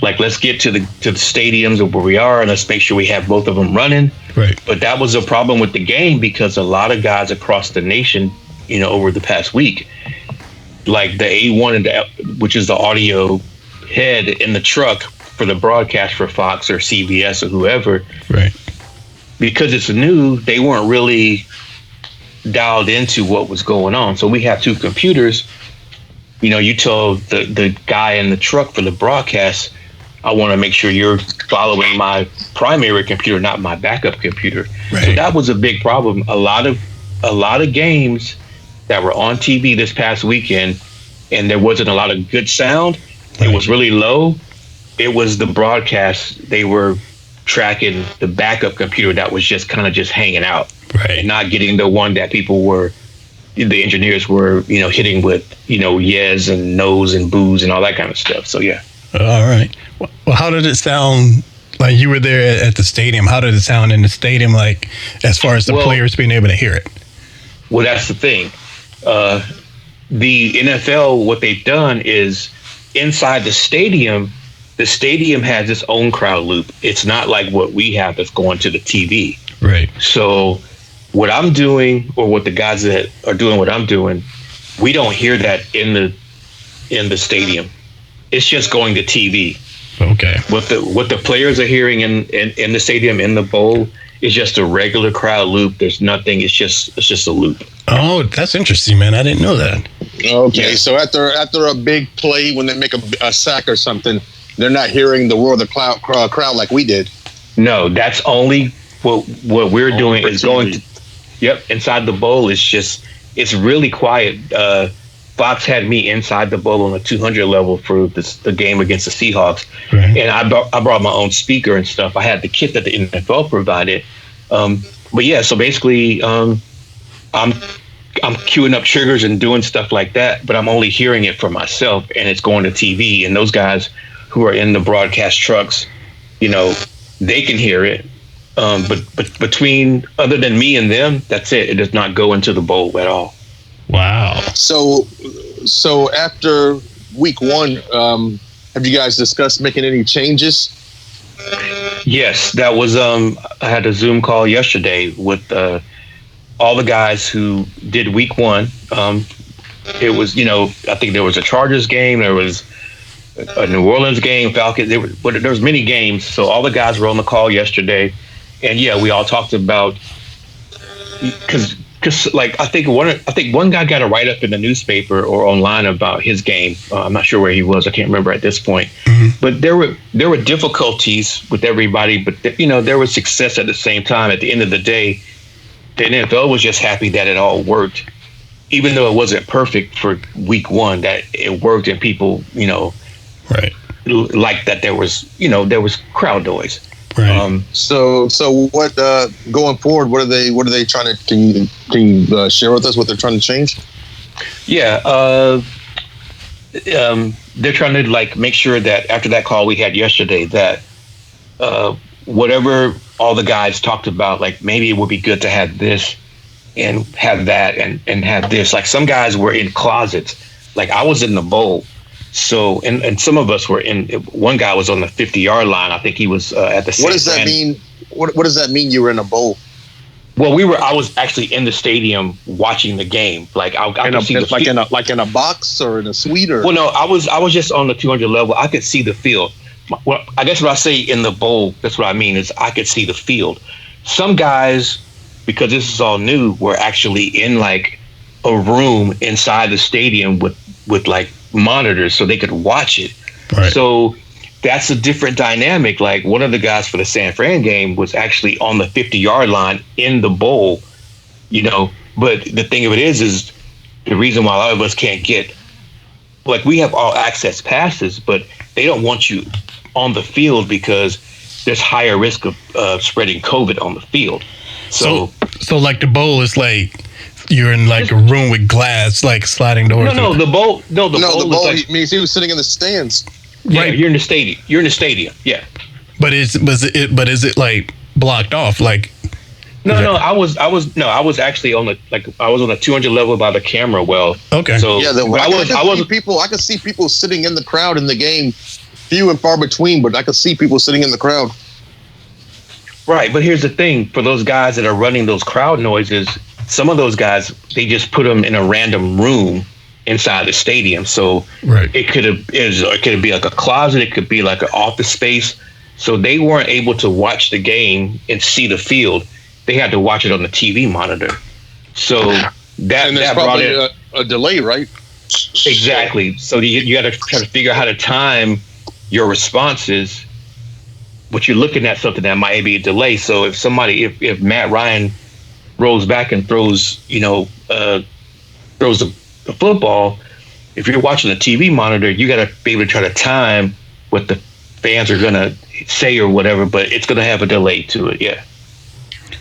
Like, let's get to the stadiums of where we are, and let's make sure we have both of them running. Right. But that was a problem with the game, because a lot of guys across the nation, over the past week, like the A1, which is the audio head in the truck for the broadcast for Fox or CBS or whoever. Right. Because it's new, they weren't really dialed into what was going on. So we have two computers. You told the guy in the truck for the broadcast, I want to make sure you're following my primary computer, not my backup computer. Right. So that was a big problem. A lot of games that were on TV this past weekend, and there wasn't a lot of good sound. Right. It was really low. It was the broadcast. They were tracking the backup computer that was just kind of just hanging out, right, and not getting the one that the engineers were, hitting with, yes and no's and boos and all that kind of stuff. So, yeah. All right. Well, how did it sound? Like, you were there at the stadium. How did it sound in the stadium, like, as far as the players being able to hear it? Well, that's the thing. The NFL, what they've done is, inside the stadium has its own crowd loop. It's not like what we have that's going to the TV. Right. So what I'm doing, or what the guys that are doing what I'm doing, we don't hear that in the stadium. It's just going to TV. Okay. What the players are hearing in the stadium, in the bowl, is just a regular crowd loop. There's nothing. It's just a loop. Oh, that's interesting, man. I didn't know that. Okay, Yeah. so after a big play, when they make a sack or something, they're not hearing the roar of the crowd like we did. No, that's only what we're doing is going to. Yep, inside the bowl is it's really quiet. Fox had me inside the bowl on the 200 level for the game against the Seahawks, right, and I brought my own speaker and stuff. I had the kit that the NFL provided, but yeah. So basically, I'm queuing up triggers and doing stuff like that, but I'm only hearing it for myself, and it's going to TV. And those guys who are in the broadcast trucks, they can hear it. But between, other than me and them, that's it. It does not go into the bowl at all. Wow. So after week one, have you guys discussed making any changes? Yes, that was. I had a Zoom call yesterday with all the guys who did week one. It was, I think there was a Chargers game, there was a New Orleans game, Falcons. There was many games. So all the guys were on the call yesterday, and yeah, we all talked about, because like I think one guy got a write up in the newspaper or online about his game. I'm not sure where he was. I can't remember at this point. Mm-hmm. But there were difficulties with everybody, but there was success at the same time. At the end of the day, the NFL was just happy that it all worked, even though it wasn't perfect for week one. That it worked, and people right, like that there was crowd noise. Right. So what going forward? What are they trying to? Can you share with us what they're trying to change? Yeah, they're trying to like make sure that after that call we had yesterday, that whatever all the guys talked about, like maybe it would be good to have this and have that and have this. Like some guys were in closets. Like I was in the bowl. So, and some of us were in. One guy was on the 50-yard line. I think he was at the. What does that mean? What does that mean? You were in a bowl. Well, I was actually in the stadium watching the game. Like I could see like in a box or in a suite or. Well, no, I was just on the 200 level. I could see the field. well, I guess what I say in the bowl, that's what I mean is I could see the field. Some guys, because this is all new, were actually in like a room inside the stadium with like monitors so they could watch it. Right. So that's a different dynamic. Like one of the guys for the San Fran game was actually on the 50-yard line in the bowl, you know. But the thing of it is the reason why a lot of us can't get, like, we have all access passes, but they don't want you on the field because there's higher risk of spreading COVID on the field. So like the bowl is like you're in like a room with glass, like sliding doors. The bowl means he was sitting in the stands. Yeah, right. You're in the stadium. You're in the stadium. Yeah. But is it like blocked off? Like I was actually on the 200 level by the camera well. Okay. So yeah, I could see people sitting in the crowd in the game, few and far between, but I could see people sitting in the crowd. Right, but here's the thing: for those guys that are running those crowd noises, some of those guys, they just put them in a random room inside the stadium. So right. it could be like a closet, it could be like an office space. So they weren't able to watch the game and see the field. They had to watch it on the TV monitor. So that brought in a delay, right? Exactly. So you got to try to figure out how to time your responses. But you're looking at something that might be a delay. So if Matt Ryan rolls back and throws the football, if you're watching the TV monitor, you got to be able to try to time what the fans are going to say or whatever, but it's going to have a delay to it. Yeah.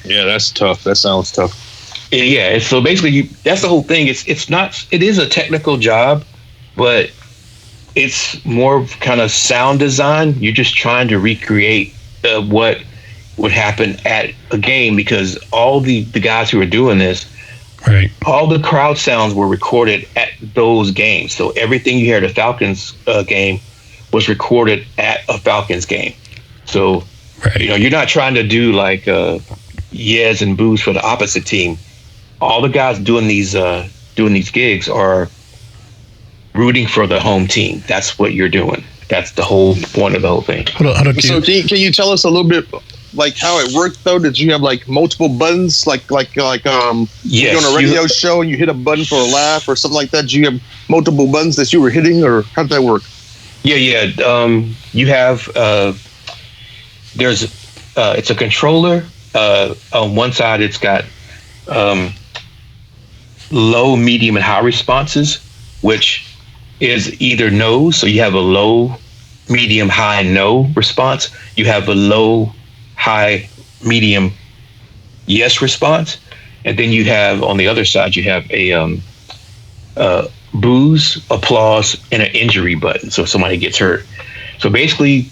Yeah, that's tough. That sounds tough. Yeah. So basically that's the whole thing. It is a technical job, but it's more kind of sound design. You're just trying to recreate what would happen at a game, because all the guys who are doing this, right, all the crowd sounds were recorded at those games. So everything you hear at a Falcons game was recorded at a Falcons game. So right. You're not trying to do like yes and boos for the opposite team. All the guys doing these gigs are rooting for the home team. That's what you're doing. That's the whole point of the whole thing. Hold on, so can you tell us a little bit like how it worked though? Did you have like multiple buttons like yes, you're on a radio show and you hit a button for a laugh or something like that? Did you have multiple buttons that you were hitting, or how did that work? Yeah. You have it's a controller. On one side it's got low, medium, and high responses, which is either no, so you have a low, medium, high, no response. You have a low, high, medium, yes response, and then you have on the other side you have a boos, applause, and an injury button. So if somebody gets hurt. So basically,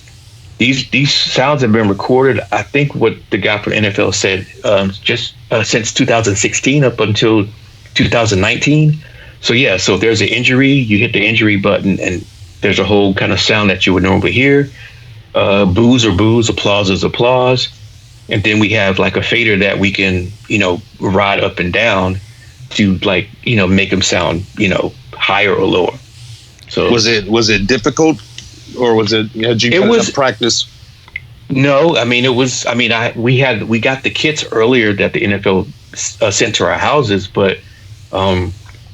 these sounds have been recorded. I think what the guy from NFL said just since 2016 up until 2019. So yeah, so if there's an injury, you hit the injury button, and there's a whole kind of sound that you would normally hear. Boos are boos, applause is applause, and then we have like a fader that we can ride up and down to like make them sound higher or lower. So was it difficult, or was it had you enough practice? No, I mean it was. I mean we got the kits earlier that the NFL sent to our houses, but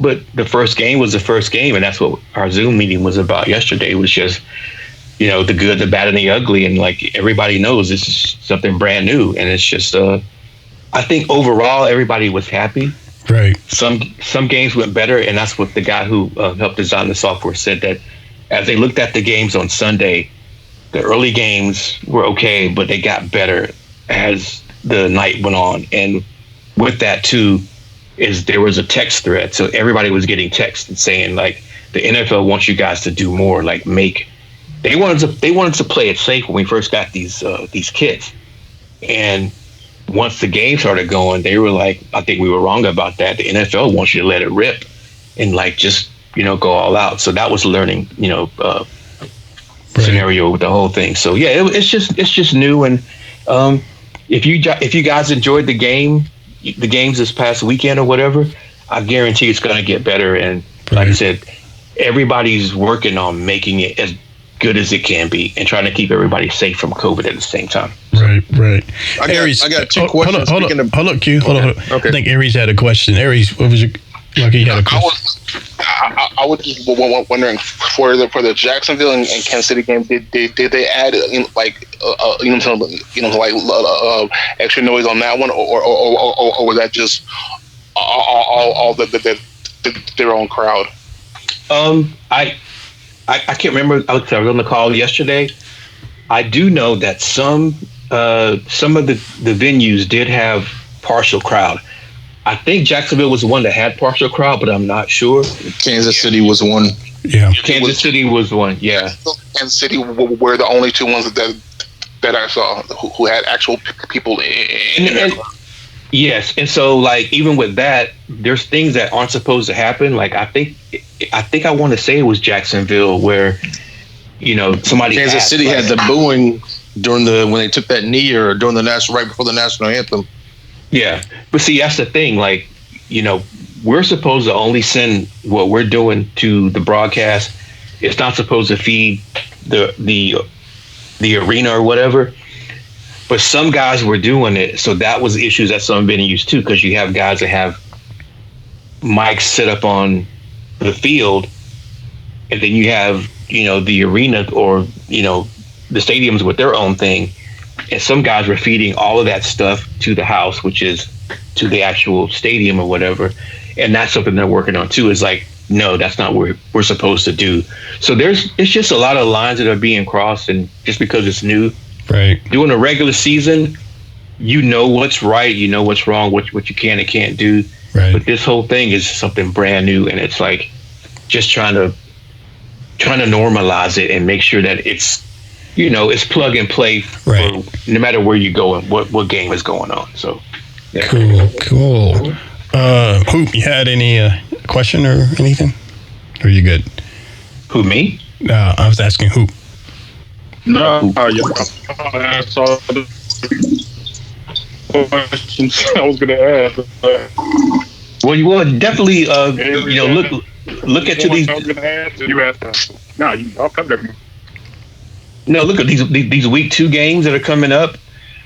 the first game was the first game, and that's what our Zoom meeting was about yesterday. It was just, the good, the bad, and the ugly, and like everybody knows this is something brand new, and it's just, I think overall everybody was happy. Right. Some games went better, and that's what the guy who helped design the software said, that as they looked at the games on Sunday, the early games were okay, but they got better as the night went on, and with that too, is there was a text thread, so everybody was getting text and saying like the NFL wants you guys to do more. Like they wanted to play it safe when we first got these kits, and once the game started going, they were like, I think we were wrong about that. The NFL wants you to let it rip and like just go all out. So that was a learning scenario with the whole thing. So yeah, it's just new, and if you guys enjoyed the games this past weekend or whatever, I guarantee it's going to get better. And like I said, everybody's working on making it as good as it can be and trying to keep everybody safe from COVID at the same time. Right. I got two questions. Hold on, Q. Hold on. Okay. I think Aries had a question. Aries, what was your? Lucky had a question. I was just wondering for the Jacksonville and Kansas City game, did they add extra noise on that one, or was that just all their own crowd? I can't remember. I was on the call yesterday. I do know that some of the venues did have partial crowd. I think Jacksonville was the one that had partial crowd, but I'm not sure. Kansas City was one. Yeah. Kansas City was one. Yeah. Kansas City were the only two ones that I saw who had actual people in yes, and so like even with that, there's things that aren't supposed to happen. Like I think I want to say it was Jacksonville where somebody Kansas City had the booing during when they took that knee or during the right before the national anthem. Yeah, but see, that's the thing. Like, we're supposed to only send what we're doing to the broadcast. It's not supposed to feed the arena or whatever. But some guys were doing it, so that was issues at some venues too, because you have guys that have mics set up on the field, and then you have the arena or the stadiums with their own thing. And some guys were feeding all of that stuff to the house, which is to the actual stadium or whatever. And that's something they're working on too, is like, no, that's not what we're supposed to do. So it's just a lot of lines that are being crossed. And just because it's new, right? Doing a regular season, what's right, what's wrong, what you can and can't do. Right. But this whole thing is something brand new. And it's like just trying to normalize it and make sure that it's, it's plug and play for no matter where you go and what game is going on. So, yeah. Cool. Hoop, you had any question or anything? Or are you good? Who, me? No, I was asking Hoop. No, I saw the questions I was going to ask. Well, you will definitely, look at these. I was going to ask. You asked. No, I'll come there. No, look at these week 2 games that are coming up.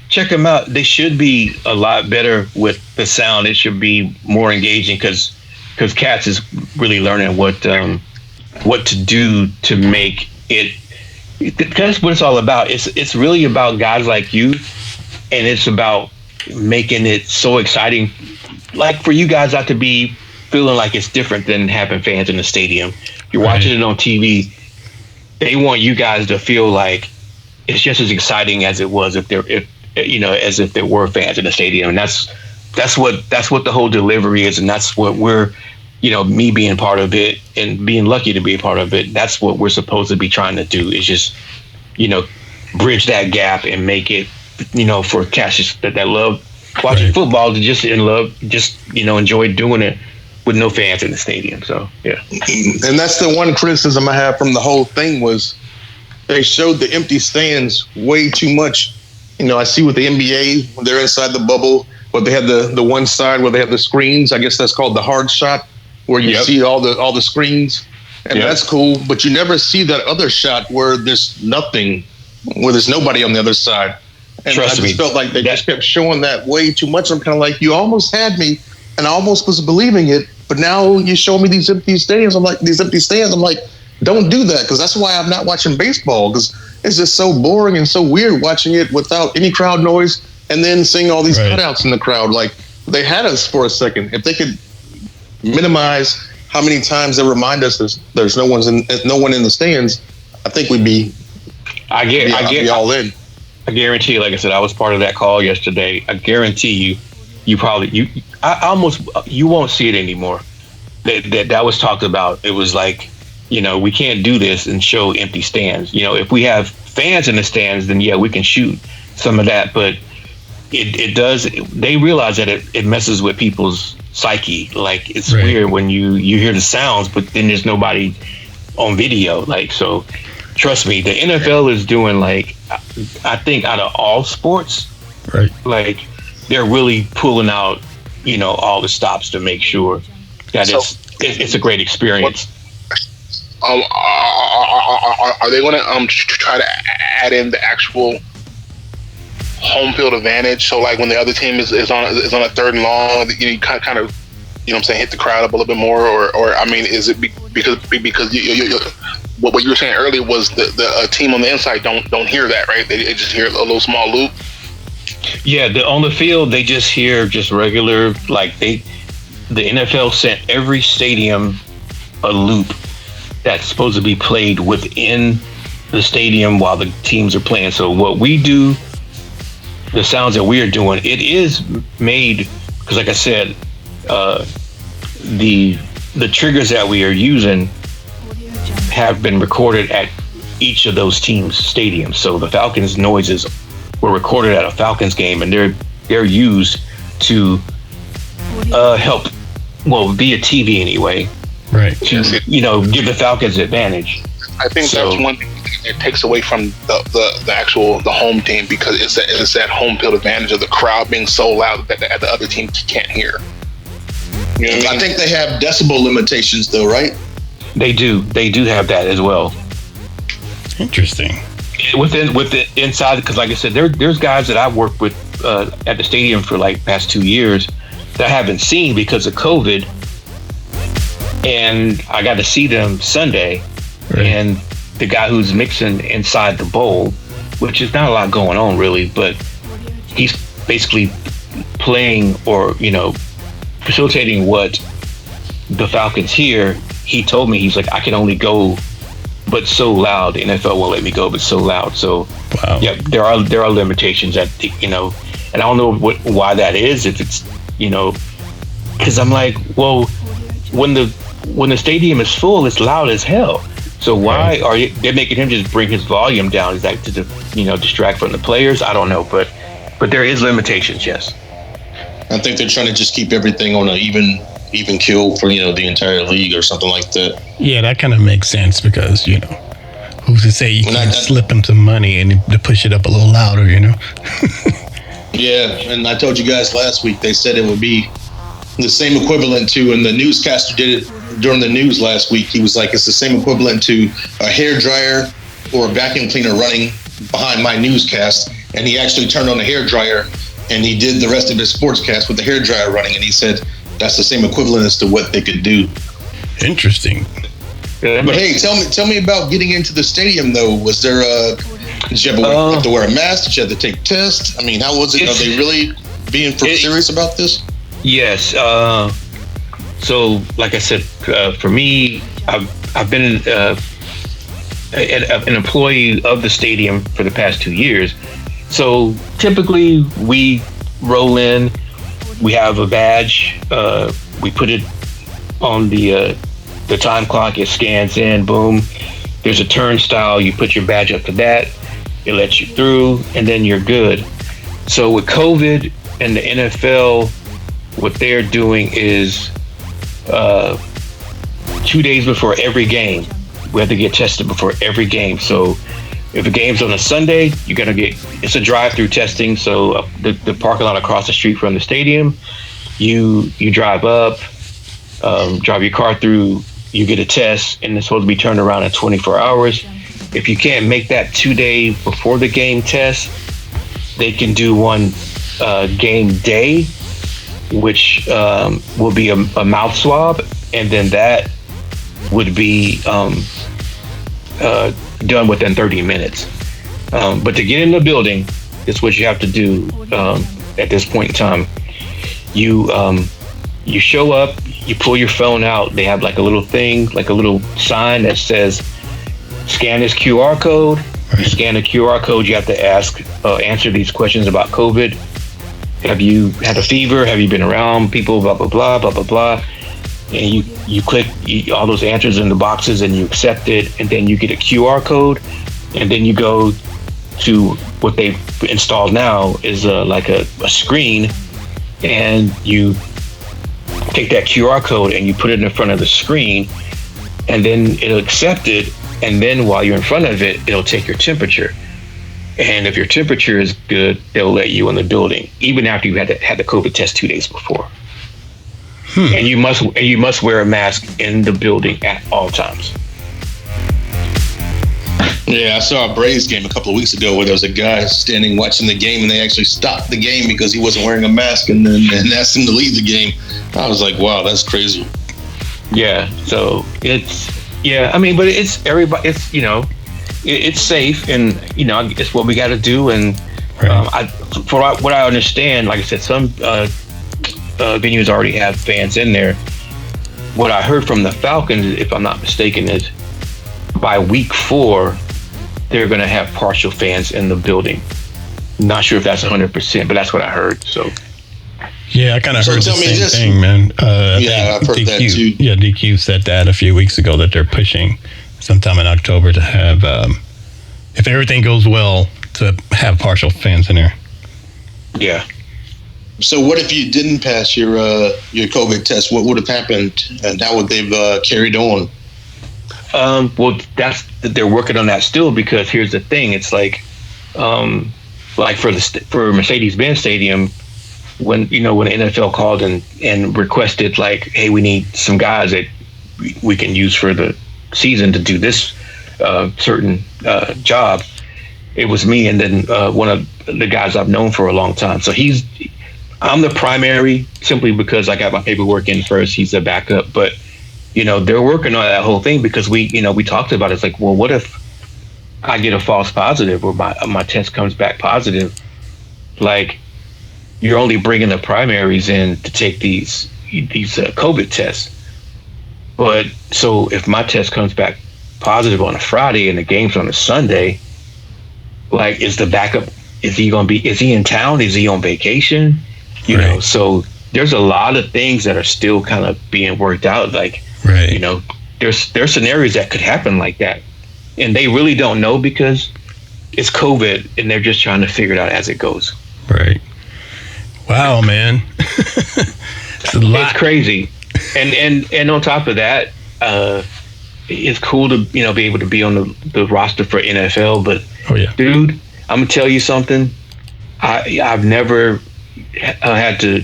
Check them out. They should be a lot better with the sound. It should be more engaging because Katz is really learning what to do to make it. That's what it's all about. It's really about guys like you, and it's about making it so exciting, like for you guys not to be feeling like it's different than having fans in the stadium. You're watching it on TV. They want you guys to feel like it's just as exciting as it was as if there were fans in the stadium. And that's what the whole delivery is, and that's what we're, me being part of it and being lucky to be a part of it. That's what we're supposed to be trying to do, is just, bridge that gap and make it, for cats that love watching football to just enjoy doing it with no fans in the stadium. So, yeah. And that's the one criticism I have from the whole thing was they showed the empty stands way too much. I see with the NBA, when they're inside the bubble, but they have the one side where they have the screens. I guess that's called the hard shot, where you see all the screens. And that's cool, but you never see that other shot where there's nothing, where there's nobody on the other side. And I just felt like they just kept showing that way too much. I'm kind of like, you almost had me, and I almost was believing it, but now you show me these empty stands. I'm like, don't do that, because that's why I'm not watching baseball, because it's just so boring and so weird watching it without any crowd noise and then seeing all these cutouts in the crowd. Like, they had us for a second. If they could minimize how many times they remind us there's no one in the stands, I think we'd be all in. I guarantee you, like I said, I was part of that call yesterday. I guarantee you won't see it anymore. That was talked about. It was like, we can't do this and show empty stands. If we have fans in the stands, then we can shoot some of that. But it does. They realize that it messes with people's psyche. Like, it's weird when you hear the sounds, but then there's nobody on video. Like, so trust me, the NFL is doing, like, I think out of all sports, like, they're really pulling out, all the stops to make sure that it's a great experience. are they going to try to add in the actual home field advantage? So like when the other team is on a third and long, you kind of what I'm saying, hit the crowd up a little bit more, or I mean, is it because you what you were saying earlier was the team on the inside don't hear that, right? They just hear a little small loop. Yeah, on the field they just hear just regular, like the NFL sent every stadium a loop that's supposed to be played within the stadium while the teams are playing. So what we do, the sounds that we are doing, it is made because, like I said, the triggers that we are using have been recorded at each of those teams' stadiums. So the Falcons noises were recorded at a Falcons game, and they're used to help, well, via TV anyway, right? To give the Falcons advantage. I think that's one thing it takes away from the home team, because it's that home field advantage of the crowd being so loud that the other team can't hear. You know what I mean? I think they have decibel limitations, though, right? They do have that as well. Interesting. With the inside, because like I said, there's guys that I've worked with at the stadium for like past 2 years that I haven't seen because of COVID, and I got to see them Sunday. Right. And the guy who's mixing inside the bowl, which is not a lot going on really, but he's basically playing or facilitating what the Falcons hear. He told me, he's like, I can only go but so loud. The NFL won't let me go but so loud. So wow. Yeah, there are limitations that and I don't know why that is. If it's because I'm like, well, when the stadium is full, it's loud as hell. So why are they're making him just bring his volume down? Is that to distract from the players? I don't know, but there is limitations. Yes. I think they're trying to just keep everything on an even keel for the entire league or something like that. Yeah, that kind of makes sense because who's to say you can slip them some money and to push it up a little louder, Yeah, and I told you guys last week, they said it would be the same equivalent to, and the newscaster did it during the news last week. He was like, it's the same equivalent to a hairdryer or a vacuum cleaner running behind my newscast. And he actually turned on the hairdryer and he did the rest of his sportscast with the hairdryer running. And he said that's the same equivalent as to what they could do. Interesting. But hey, tell me about getting into the stadium though. Was there did you have to wear a mask? Did you have to take tests? I mean, how was it? Are they really being serious about this? Yes. So, like I said, for me, I've been an employee of the stadium for the past 2 years. So typically, we roll in. We have a badge. We put it on the time clock. It scans in. Boom. There's a turnstile. You put your badge up to that. It lets you through, and then you're good. So with COVID and the NFL, what they're doing is 2 days before every game, we have to get tested before every game. So if a game's on a Sunday, it's a drive-through testing. So the parking lot across the street from the stadium, you drive up, drive your car through, you get a test, and it's supposed to be turned around in 24 hours. If you can't make that 2 day before the game test, they can do one game day, which will be a mouth swab, and then that would be done within 30 minutes. But to get in the building, it's what you have to do at this point in time. You show up, you pull your phone out. They have like a little thing, like a little sign that says, scan this QR code. You scan the QR code, you have to answer these questions about COVID. Have you had a fever? Have you been around people? Blah, blah, blah, blah, blah, blah. And you click all those answers in the boxes and you accept it. And then you get a QR code. And then you go to what they've installed now is like a screen. And you take that QR code and you put it in front of the screen. And then it'll accept it. And then while you're in front of it, it'll take your temperature. And if your temperature is good, they'll let you in the building, even after you had the COVID test 2 days before. And you must wear a mask in the building at all times. Yeah, I saw a Braves game a couple of weeks ago where there was a guy standing watching the game, and they actually stopped the game because he wasn't wearing a mask, and then asked him to leave the game. I was like, wow, that's crazy. Yeah, so I mean, but it's everybody. It's it's safe, and it's what we got to do. And what I understand, like I said, some venues already have fans in there. What I heard from the Falcons, if I'm not mistaken, is by week 4, they're going to have partial fans in the building. Not sure if that's 100%, but that's what I heard. So, yeah, I kind of heard the same thing, man. I've heard that too. Yeah, DQ said that a few weeks ago that they're pushing sometime in October to have, if everything goes well, to have partial fans in there. Yeah. So what if you didn't pass your COVID test? What would have happened, and how would they've carried on? Well, they're working on that still, because here's the thing: it's like for Mercedes-Benz Stadium, when the NFL called and requested, like, hey, we need some guys that we can use for the season to do this certain job. It was me, and then one of the guys I've known for a long time. So I'm the primary, simply because I got my paperwork in first. He's the backup, but they're working on that whole thing, because we talked about it. It's like, well, what if I get a false positive, or my test comes back positive? Like, you're only bringing the primaries in to take these COVID tests. But so if my test comes back positive on a Friday and the game's on a Sunday, like, is the backup? Is he in town? Is he on vacation? So there's a lot of things that are still kind of being worked out. Like, there's scenarios that could happen like that, and they really don't know, because it's COVID, and they're just trying to figure it out as it goes. Right. Wow, man. It's crazy. And on top of that, it's cool to be able to be on the roster for NFL. But dude, I'm gonna tell you something. I've never had to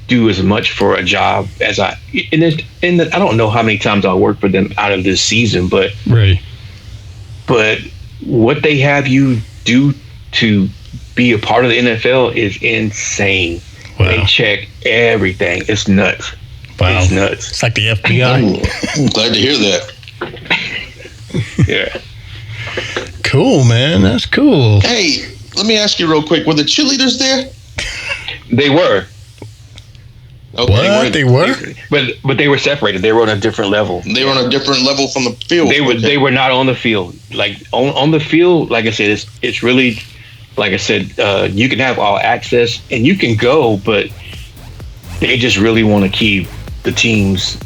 do as much for a job as I don't know how many times I'll work for them out of this season, but what they have you do to be a part of the NFL is insane. Wow. They check everything. It's nuts. Wow. It's nuts. It's like the FBI. I'm glad to hear that. Yeah. Cool, man. That's cool. Hey, let me ask you real quick. Were the cheerleaders there? They were. Okay, what? They were? But they were separated. They were on a different level. They were on a different level from the field. They were not on the field. Like on the field, like I said, it's really, like I said, you can have all access and you can go, but they just really want to keep the teams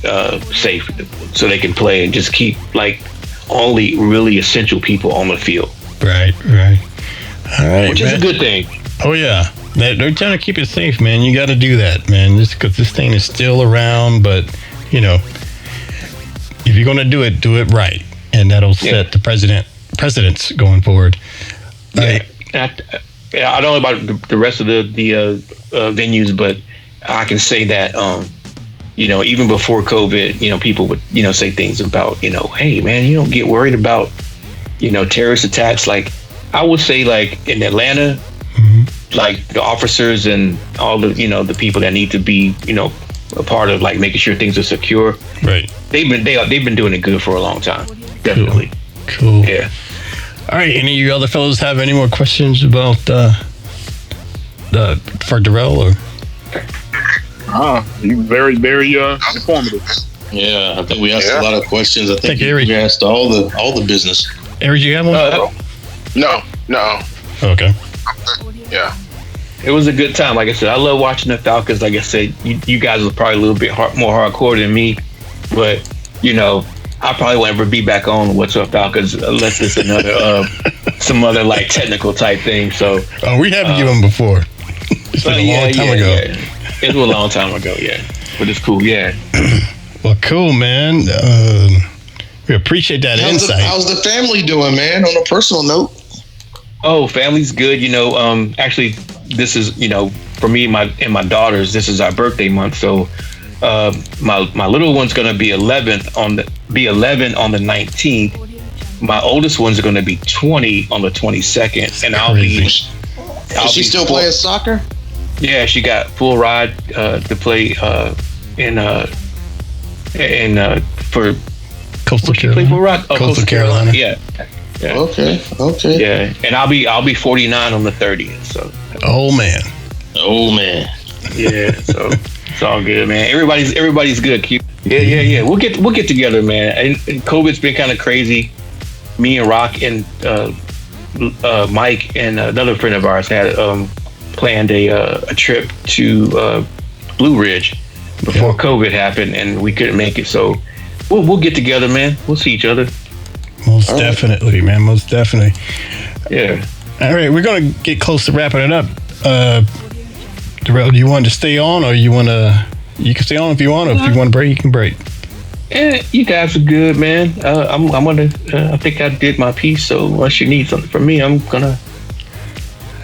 safe so they can play and just keep like only really essential people on the field. Right. All right, which is a good thing. Oh yeah. They're trying to keep it safe, man. You got to do that, man. Just because this thing is still around, but if you're gonna do it right, and that'll set the precedents going forward. Yeah. I don't know about the rest of the venues, but I can say that even before COVID, people would say things about hey man, you don't get worried about terrorist attacks. Like I would say, like in Atlanta. Like the officers and all the the people that need to be a part of like making sure things are secure. Right. They've been doing it good for a long time. Definitely. Cool. Yeah. All right. Any of you other fellows have any more questions about for Darrell or? You very very informative. Yeah, I think we asked a lot of questions. I think we asked all the business. Eric, you have one? No. Okay. Yeah. It was a good time. Like I said, I love watching the Falcons. Like I said, you guys are probably a little bit more hardcore than me, but I probably won't ever be back on What's Up Falcons unless it's another some other like technical type thing. So we have you on before. It's been a long time ago. Yeah. It was a long time ago, but it's cool. Yeah. Well, cool, man. We appreciate that insight. How's the family doing, man? On a personal note. Oh, family's good. Actually, this is for me and my daughters. This is our birthday month, so my little one's gonna be 11 on the 19th. my oldest ones are going to be 20 on the 22nd, and I'll be. Does she still play soccer? Yeah, she got full ride to play in for Coastal Carolina. Full ride? Oh, Coastal Carolina. Yeah. Okay. Yeah, and I'll be 49 on the 30th. So. Oh man. Yeah. So it's all good, man. Everybody's good. Yeah. We'll get together, man. And COVID's been kind of crazy. Me and Rock and Mike and another friend of ours had planned a trip to Blue Ridge before COVID happened, and we couldn't make it. So we'll get together, man. We'll see each other. Most definitely, man. Most definitely. Yeah. All right, we're gonna get close to wrapping it up. Darrell, do you want to stay on, or you want to? You can stay on if you want, or if you want to break, you can break. Yeah, you guys are good, man. I'm gonna. I think I did my piece. So unless you need something from me, I'm gonna.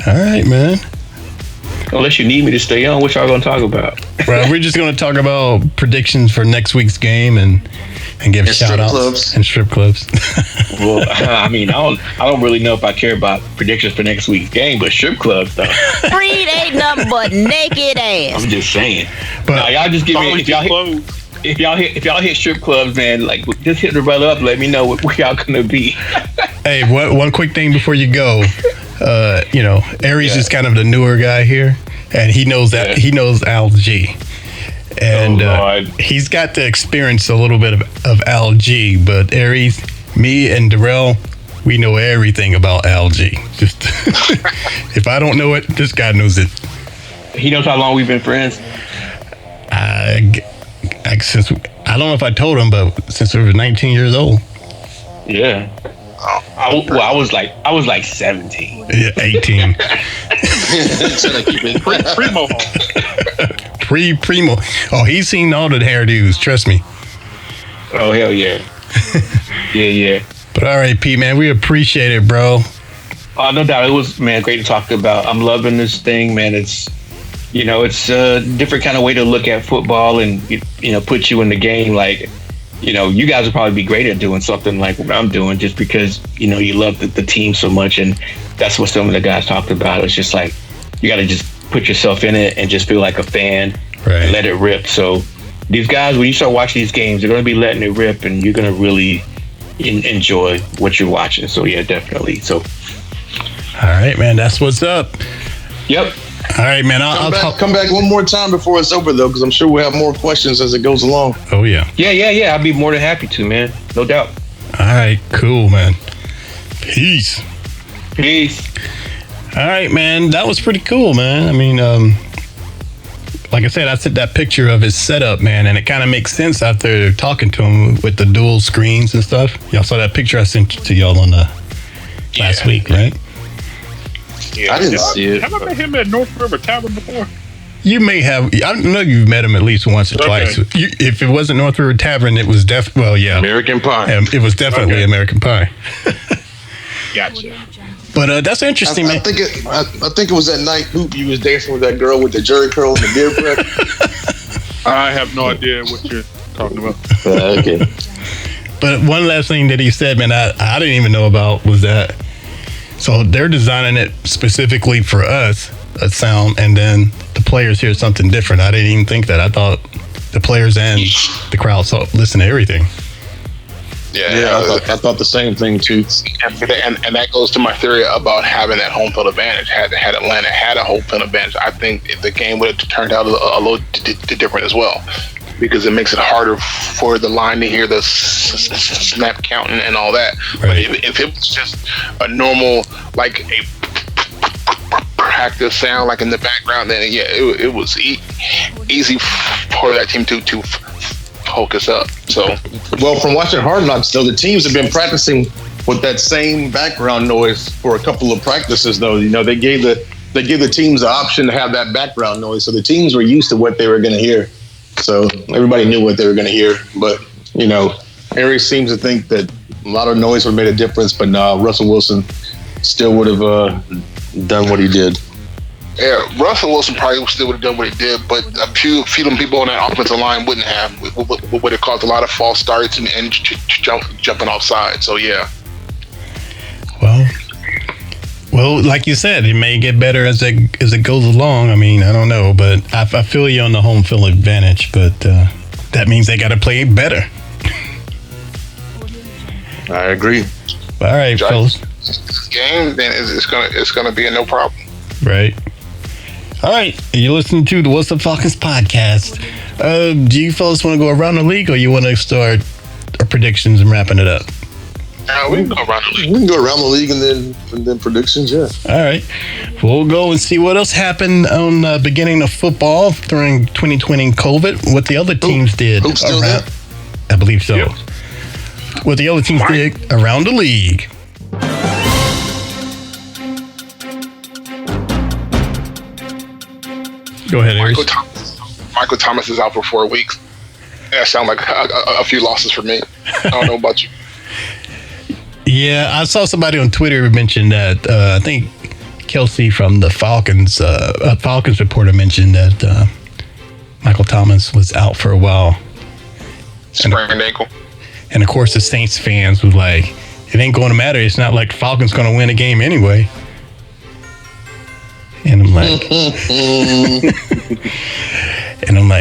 All right, man. Unless you need me to stay on, what y'all gonna talk about? Well, we're just gonna talk about predictions for next week's game and give shout outs and strip clubs. Well, I mean, I don't really know if I care about predictions for next week's game, but strip clubs though. Freed ain't nothing but naked ass. I'm just saying. But now, y'all just give me if y'all hit strip clubs, man. Like, just hit the brother up. Let me know what y'all gonna be. Hey, one quick thing before you go. Aries is kind of the newer guy here, and he knows that he knows Al G. And he's got to experience a little bit of Al G, but Aries, me and Darrell, we know everything about Al G. Just if I don't know it, this guy knows it. He knows how long we've been friends. Since I don't know if I told him, but since we were 19 years old. Yeah. I was like 17. Yeah, 18. Primo. Oh, he's seen all the hairdos. Trust me. Oh hell yeah. yeah. But all right, Pete, man, we appreciate it, bro. No doubt, it was, man, great to talk about. I'm loving this thing, man. It's a different kind of way to look at football and put you in the game. Like, you guys would probably be great at doing something like what I'm doing, just because you love the team so much, and that's what some of the guys talked about. It's just like you got to just put yourself in it and just feel like a fan, right, and let it rip. So these guys, when you start watching these games, they're going to be letting it rip, and you're going to really enjoy what you're watching. So yeah, definitely. So all right, man, that's what's up. Yep. All right, man. I'll come back one more time before it's over, though, because I'm sure we'll have more questions as it goes along. Oh yeah. Yeah. I'd be more than happy to, man. No doubt. All right, cool, man. Peace. All right, man. That was pretty cool, man. I mean, like I said, I sent that picture of his setup, man, and it kind of makes sense after talking to him with the dual screens and stuff. Y'all saw that picture I sent to y'all on the last week, right? Yeah, I didn't see it. Have I met him at North River Tavern before? You may have. I know you've met him at least once or twice. If it wasn't North River Tavern, it was American Pie. It was definitely American Pie. Gotcha. But that's interesting, man. I think it was that night Hoop you was dancing with that girl with the jerry curl and the beard prep. I have no idea what you're talking about. Okay. But one last thing that he said, man, I didn't even know about was that. So they're designing it specifically for us, a sound, and then the players hear something different. I didn't even think that. I thought the players and the crowd listen to everything. Yeah, I thought the same thing too. And that goes to my theory about having that home field advantage. Had Atlanta had a home field advantage, I think the game would have turned out a little different as well, because it makes it harder for the line to hear the snap counting and all that. Right. But if it was just a normal, like a practice sound, like in the background, then it was easy for that team to focus up. So, well, from watching Hard Knocks, though, the teams have been practicing with that same background noise for a couple of practices. Though, they gave the teams the option to have that background noise, so the teams were used to what they were going to hear. So everybody knew what they were going to hear. But Aries seems to think that a lot of noise would have made a difference. But no, Russell Wilson still would have done what he did. Yeah, Russell Wilson probably still would have done what he did, but a few of them people on that offensive line wouldn't have. Would have caused a lot of false starts and jumping off sides. So yeah. Well, like you said, it may get better as it goes along. I mean, I don't know, but I feel you on the home field advantage. But that means they got to play better. I agree. All right, fellas. This game, then it's gonna be a no problem. Right. All right, you're listening to the What's Up Falcons podcast. Do you fellas want to go around the league, or you want to start our predictions and wrapping it up? We can go around the league. We can go around the league and then predictions. Yeah. All right, we'll go and see what else happened on the beginning of football during 2020 COVID. What the other teams did. Hoop's still there? I believe so. Yep. What the other teams did around the league. Go ahead, Aries. Michael Thomas is out for 4 weeks. That sounds like a few losses for me. I don't know about you. Yeah, I saw somebody on Twitter mention that. I think Kelsey from the Falcons, Falcons reporter mentioned that Michael Thomas was out for a while. Sprained ankle. And of course, the Saints fans was like, "It ain't going to matter. It's not like the Falcons going to win a game anyway." And I'm like,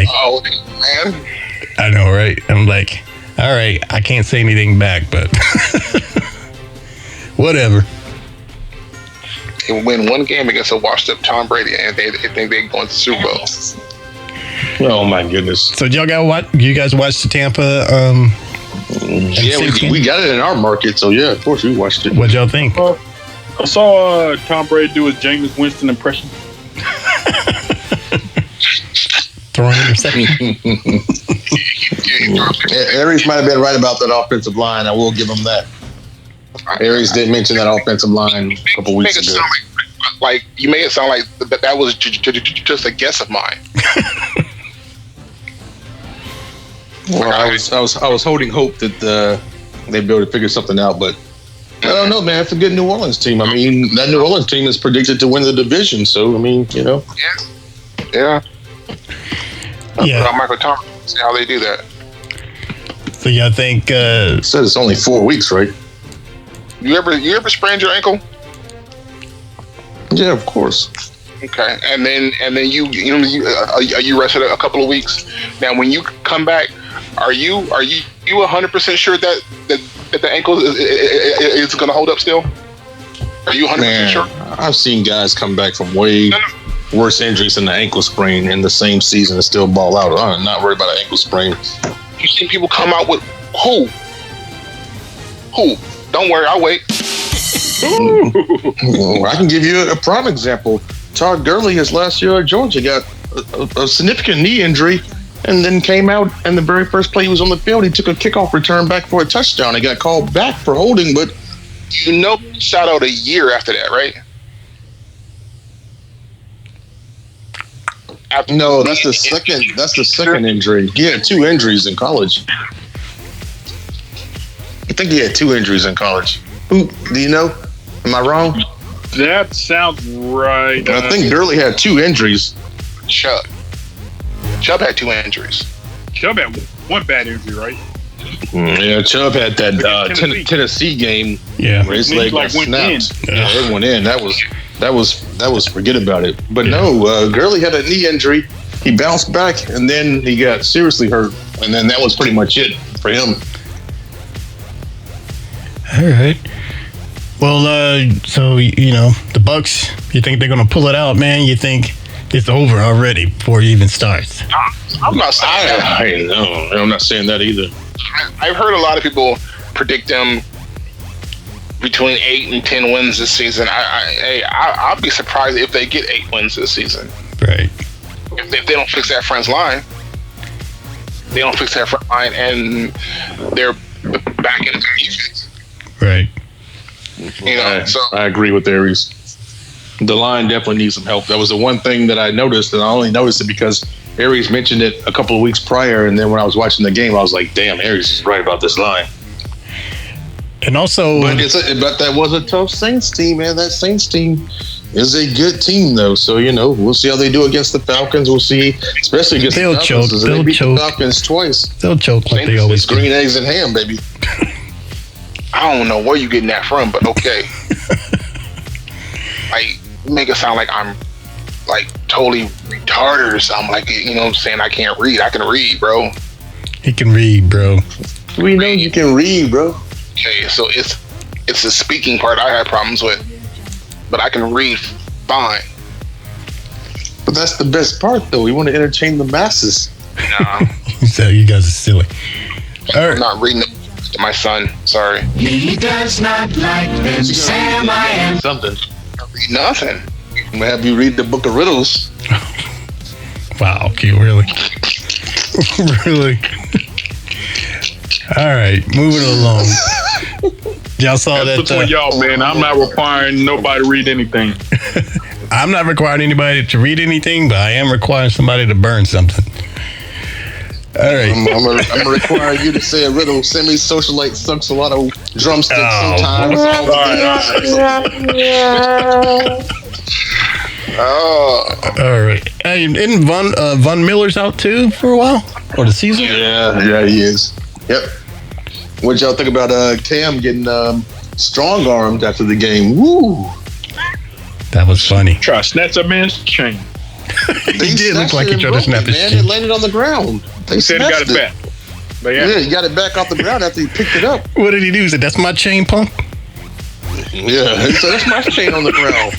oh man, I know, right? I'm like, all right, I can't say anything back, but whatever. they will win one game against a washed-up Tom Brady, and they think they're going to the Super Bowl. Oh my goodness. So y'all got what? You guys watched the Tampa? Yeah, we got it in our market, so yeah, of course we watched it. What'd y'all think? I saw Tom Brady do his Jameis Winston impression. Throwing interception. Aries might have been right about that offensive line. I will give him that. Aries did mention that offensive line a couple weeks ago. Like you made it sound like that was just a guess of mine. Well, I was holding hope that they'd be able to figure something out, but I don't know, man. It's a good New Orleans team. I mean, that New Orleans team is predicted to win the division, so I mean, you know. Yeah. Yeah. Michael Thomas. See how they do that. So y'all think? Said it's only 4 weeks, right? You ever sprained your ankle? Yeah, of course. Okay, and then you rested a couple of weeks. Now, when you come back, are you 100% sure that the ankle is going to hold up still? Are you 100% sure? I've seen guys come back from way worse injuries than the ankle sprain in the same season and still ball out. I'm not worried about an ankle sprain. You've seen people come out with who? Don't worry, I'll wait. I can give you a prime example. Todd Gurley, his last year at Georgia, got a significant knee injury and then came out, and the very first play he was on the field, he took a kickoff return back for a touchdown. He got called back for holding, but shot out a year after that, right? No, that's the second. That's the second injury. He had 2 injuries in college. I think he had 2 injuries in college. Do you know? Am I wrong? That sounds right. I think Gurley had 2 injuries. Chubb had 2 injuries. Chubb had one bad injury, right? Yeah, Chubb had that Tennessee game. Yeah, where his leg got snapped. Yeah, it went in. That was forget about it. But no, Gurley had a knee injury. He bounced back, and then he got seriously hurt, and then that was pretty much it for him. All right. Well, so you know the Bucks. You think they're gonna pull it out, man? You think it's over already before it even starts? I'm not saying that. I know. I'm not saying that either. I've heard a lot of people predict them between 8 and 10 wins this season. I'll be surprised if they get 8 wins this season. Right. If they don't fix that front line, and they're back into defense. Right. You know, so I agree with Aries. The line definitely needs some help. That was the one thing that I noticed, and I only noticed it because Aries mentioned it a couple of weeks prior, and then when I was watching the game, I was like, "Damn, Aries is right about this line." And also, but that was a tough Saints team, man. That Saints team is a good team, though. So you know, we'll see how they do against the Falcons. We'll see, especially against the Falcons. They beat the Falcons twice. They'll choke like they always do. Green eggs and ham, baby. I don't know where you getting that from, but okay. like make it sound like I'm like totally retarded or something. Like, you know what I'm saying? I can't read. I can read, bro. He can read, bro. We know you can read, bro. Okay, so it's the speaking part I have problems with, but I can read fine. But that's the best part, though. We want to entertain the masses. Nah, So you guys are silly. All I'm right. not reading it to my son. Sorry. He does not like them, Sam. I am. Something. I read nothing. I'm gonna have you read the book of riddles. Wow, Q, really? Really? All right, moving along. Y'all saw That's that. between y'all, man. I'm not requiring nobody to read anything. I'm not requiring anybody to read anything, but I am requiring somebody to burn something. All right. I'm gonna require you to say a riddle. Semi-socialite sucks a lot of drumsticks sometimes. All right. Hey, isn't Von Miller's out too for a while? Or the season? Yeah, he is. Yep. What y'all think about Cam getting strong-armed after the game? Woo! That was funny. Try to snatch a man's chain. He did look like he tried to snap his man. chin. It landed on the ground. He said he got it back. But Yeah, he got it back off the ground after he picked it up. What did he do? He said, "That's my chain, punk." Yeah, he said, that's my chain on the ground.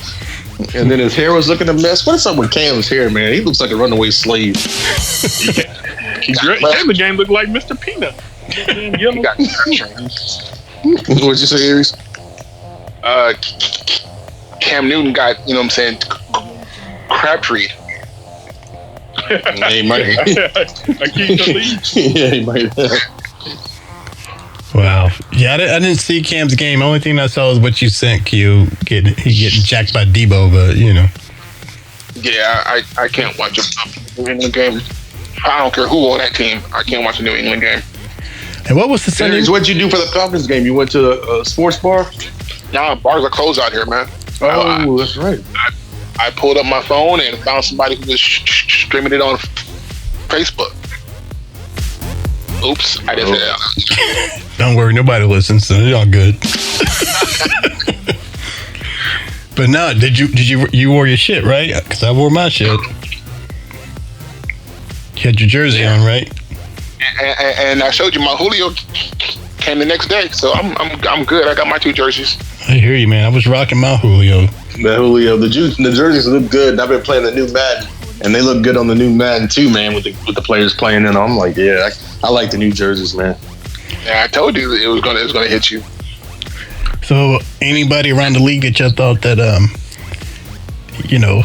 And then his hair was looking a mess. What's up with Cam's hair, man? He looks like a runaway slave. He the game looked like Mr. Peanut. He got What'd you say, Aries? Cam Newton got, you know what I'm saying, Crabtree. Yeah, he might. I keep the lead. Yeah, he might. Wow. Yeah, I didn't see Cam's game. Only thing I saw was what you sent, Q. He getting jacked by Debo, but you know. Yeah, I can't watch a New England game. I don't care who on that team. I can't watch a New England game. And what was the Sunday? Aries, what'd you do for the Falcons game? You went to a sports bar? Nah, bars are closed out here, man. Oh, that's right. I pulled up my phone and found somebody who was streaming it on Facebook. Oops, I didn't say that. Don't worry, nobody listens, so it's all good. But no, did you wore your shit, right? Because I wore my shit. You had your jersey on, right? And I showed you my Julio came the next day, so I'm good. I got my 2 jerseys. I hear you, man. I was rocking my Julio. The Julio, the jerseys look good. I've been playing the new Madden, and they look good on the new Madden too, man. With the players playing in, I'm like, yeah, I like the new jerseys, man. Yeah, I told you it was gonna hit you. So, anybody around the league that you thought that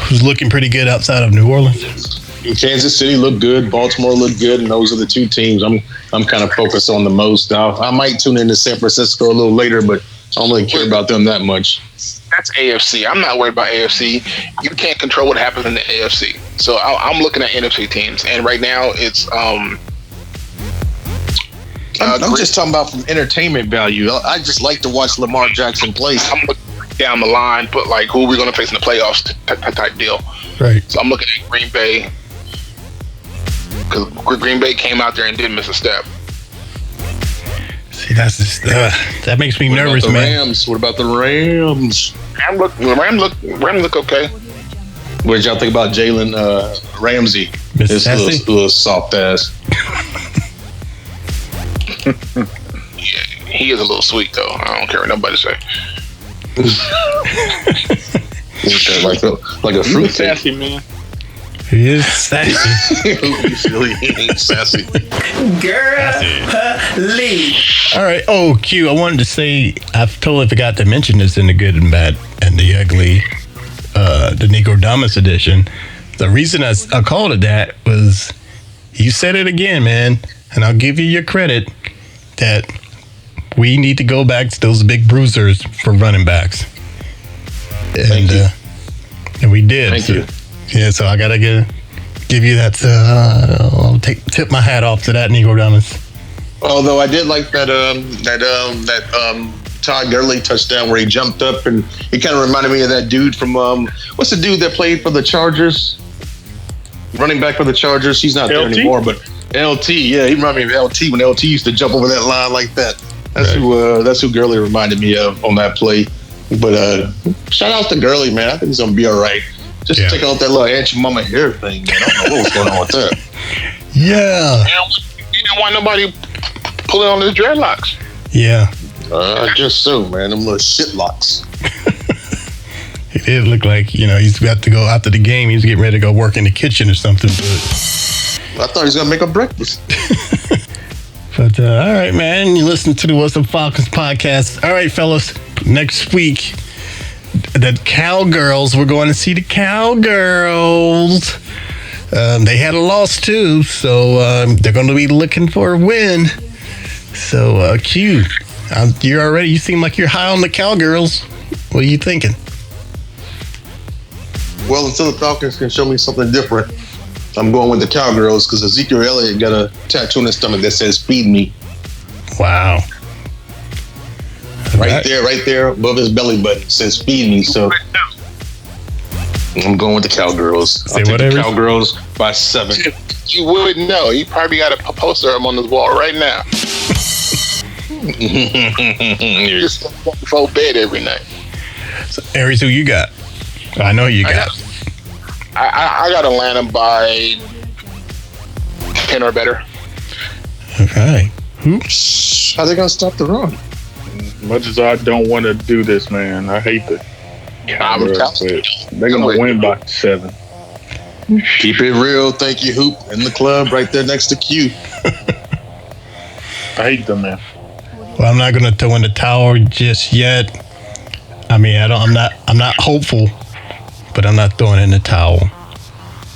was looking pretty good outside of New Orleans? Kansas City looked good. Baltimore looked good, and those are the 2 teams I'm kind of focused on the most. I might tune into San Francisco a little later, but I don't really care about them that much. That's AFC. I'm not worried about AFC. You can't control what happens in the AFC. So I'm looking at NFC teams, and right now it's I'm just talking about from entertainment value. I just like to watch Lamar Jackson play. I'm looking down the line, but like who are we going to face in the playoffs type deal. Right. So I'm looking at Green Bay because Green Bay came out there and didn't miss a step. See, that's just, that makes me nervous, about the man. Rams? What about the Rams? Rams look okay. What did y'all think about Jalen Ramsey? Mr. This Sassy? little soft ass. Yeah, he is a little sweet though. I don't care what nobody say. like a fruit Sassy, man. He is sassy. He ain't sassy. Girl, leave. All right. Oh, Q, I wanted to say, I totally forgot to mention this in the good and bad and the ugly, the Negro Damas edition. The reason I called it that was you said it again, man, and I'll give you your credit that we need to go back to those big bruisers for running backs. Thank you. And we did. Thank you. Yeah, so I gotta give you that. I'll tip my hat off to that, Negro Damas. Although I did like that Todd Gurley touchdown where he jumped up and he kind of reminded me of that dude from what's the dude that played for the Chargers? Running back for the Chargers. He's not there anymore, but LT. Yeah, he reminded me of LT when LT used to jump over that line like that. That's right. That's who Gurley reminded me of on that play. But shout out to Gurley, man. I think he's gonna be all right. Just take out that little Aunt Mama hair thing, man. I don't know what's going on with that. Yeah. You didn't want nobody pulling on his dreadlocks. Yeah. I guess so, man. Them little shit locks. It did look like, he's about to go after the game. He's getting ready to go work in the kitchen or something. But I thought he was going to make a breakfast. But, all right, man. You listen to the What's Up Falcons podcast. All right, fellas. Next week, the Cowgirls. We're going to see the Cowgirls. They had a loss, too. So, they're going to be looking for a win. So, Q, you seem like you're high on the Cowgirls. What are you thinking? Well, until the Falcons can show me something different, I'm going with the Cowgirls because Ezekiel Elliott got a tattoo on his stomach that says "Feed me." Wow. Right there above his belly button says "Feed me." So I'm going with the Cowgirls. I'll take the Cowgirls by 7. You wouldn't know. You probably got a poster of him on the wall right now. You just before bed every night. So, Aries, who you got? I know you got. I got Atlanta by 10 or better. Okay. How they gonna stop the run? Much as I don't want to do this, man, I hate the Cowgirls. They're gonna win by 7. Keep it real. Thank you, Hoop, in the club right there next to Q. I hate them, man. Well, I'm not gonna throw in the towel just yet. I mean, I'm not hopeful, but I'm not throwing in the towel.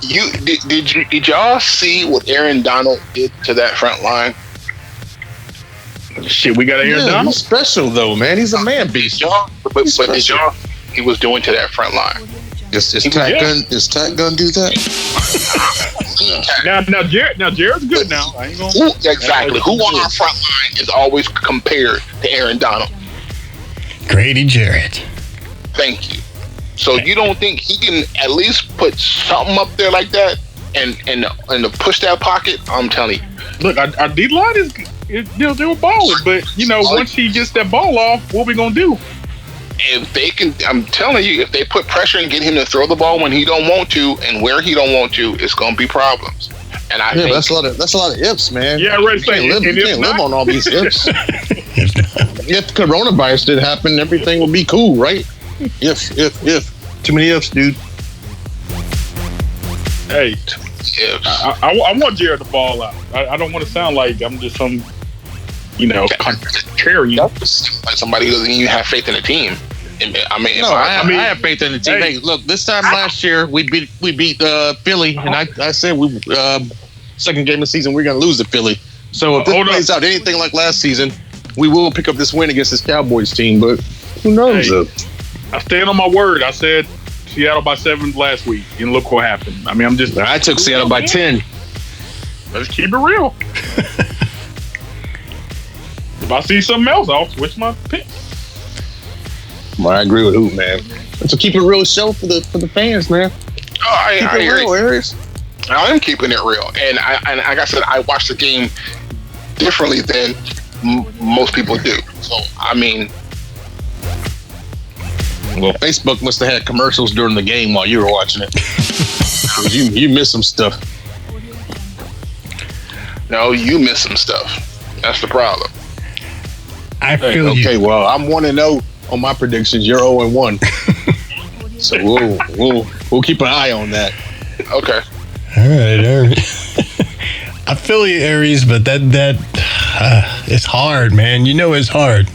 Did y'all see what Aaron Donald did to that front line? Shit, we got Aaron Donald. He's special though, man. He's a man beast. But did y'all he was doing to that front line? Is Tat Gun do that? Now Jared's good now. I ain't gonna exactly. Who on our front line is always compared to Aaron Donald? Grady Jarrett. Thank you. So you don't think he can at least put something up there like that and to push that pocket? I'm telling you. Look, our D line is they were balling, but once he gets that ball off, what we gonna do? If they can, I'm telling you, if they put pressure and get him to throw the ball when he don't want to and where he don't want to, it's gonna be problems. And I think that's a lot of ifs, man. Yeah, right. You can't live on all these ifs. If coronavirus did happen, everything would be cool, right? If too many ifs, dude. Hey, I want Jared to fall out. I don't want to sound like I'm just some, contrarian. Like somebody who doesn't even have faith in the team. I have faith in the team. Hey, look, this time last year we beat Philly, and I said second game of the season we're gonna lose to Philly. So if this plays out anything like last season, we will pick up this win against this Cowboys team. But who knows? Hey, I stand on my word. I said Seattle by 7 last week, and look what happened. I mean, I took Seattle by 10. Let's keep it real. If I see something else, I'll switch my pick. Well, I agree with Hoop, man. So keep it real show for the fans, man. I real, Aries. I am keeping it real, and like I said, I watch the game differently than most people do. So I mean, well, Facebook must have had commercials during the game while you were watching it. you missed some stuff. No, you missed some stuff. That's the problem. I feel okay. Well, I'm 1-0 on my predictions. You're 0-1. So we'll keep an eye on that. Okay. All right. I feel you, Aries, but that it's hard, man. It's hard.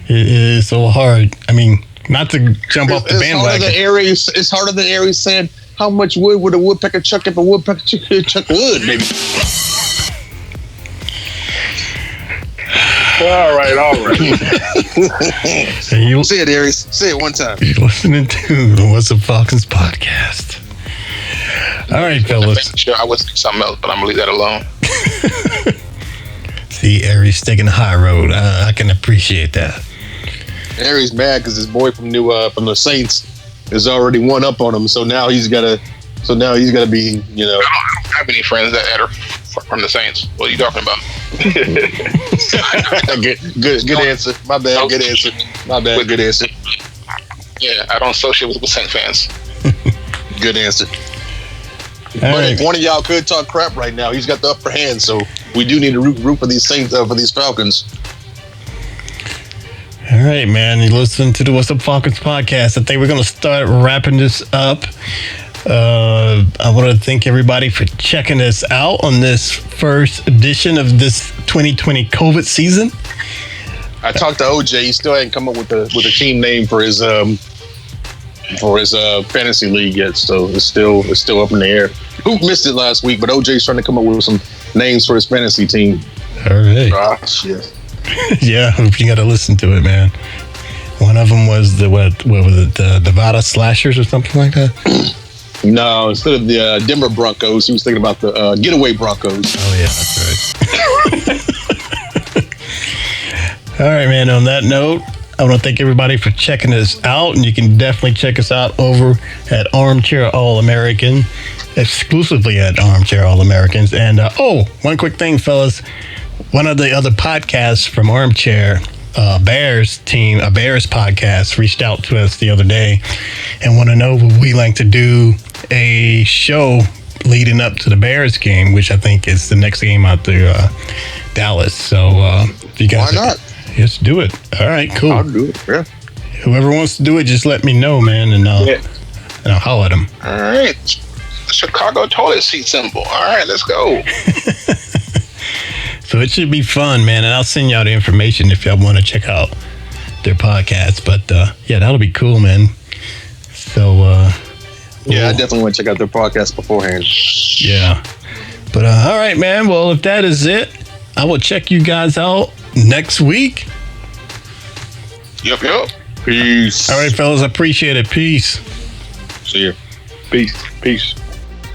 It is so hard. I mean, not to jump off the bandwagon. It's harder than Aries saying, how much wood would a woodpecker chuck if a woodpecker chuck wood, baby? All right. Say it, Aries. Say it one time. You're listening to the What's Up Falcons podcast. All right, fellas. Sure, I would say something else, but I'm going to leave that alone. See, Aries taking the high road. I can appreciate that. Aries mad because his boy from the Saints is already one up on him. So now he's got to be, I have any friends that are from the Saints. What are you talking about? Good answer. My bad. Good answer. My bad. Good answer. Yeah, I don't associate with Saint fans. Good answer. But if one of y'all could talk crap right now, he's got the upper hand. So we do need to root for these Saints, for these Falcons. All right, man. You listen to the What's Up Falcons podcast. I think we're going to start wrapping this up. I want to thank everybody for checking us out on this first edition of this 2020 COVID season. I talked to OJ. He still hadn't come up with a team name for his fantasy league yet, so it's still up in the air. Who missed it last week? But OJ's trying to come up with some names for his fantasy team. All right. Ah, shit. Yeah, you got to listen to it, man. One of them was what was it? The Nevada Slashers or something like that. No, instead of the Denver Broncos, he was thinking about the Getaway Broncos. Oh yeah, that's right. All right, man. On that note, I want to thank everybody for checking us out, and you can definitely check us out over at Armchair All American, exclusively at Armchair All Americans. And one quick thing, fellas. One of the other podcasts from Armchair, Bears team, a Bears podcast, reached out to us the other day and want to know would we like to do a show leading up to the Bears game, which I think is the next game out there, Dallas. So if you guys, why not? Yes, do it. All right, cool. I'll do it. Yeah. Whoever wants to do it, just let me know, man, and I'll holler at them. All right, Chicago toilet seat symbol. All right, let's go. So it should be fun, man, and I'll send y'all the information if y'all want to check out their podcast. But yeah, that'll be cool, man. So yeah, I definitely want to check out their podcast beforehand. Yeah, but all right, man. Well, if that is it, I will check you guys out next week. Yep. Peace. All right, fellas, I appreciate it. Peace. See you. Peace.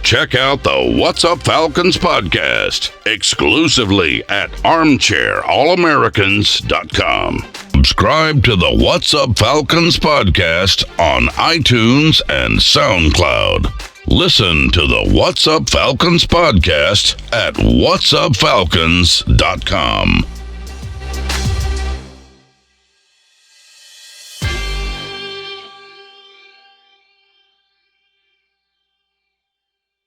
Check out the What's Up Falcons podcast exclusively at armchairallamericans.com. Subscribe to the What's Up Falcons podcast on iTunes and SoundCloud. Listen to the What's Up Falcons podcast at whatsupfalcons.com.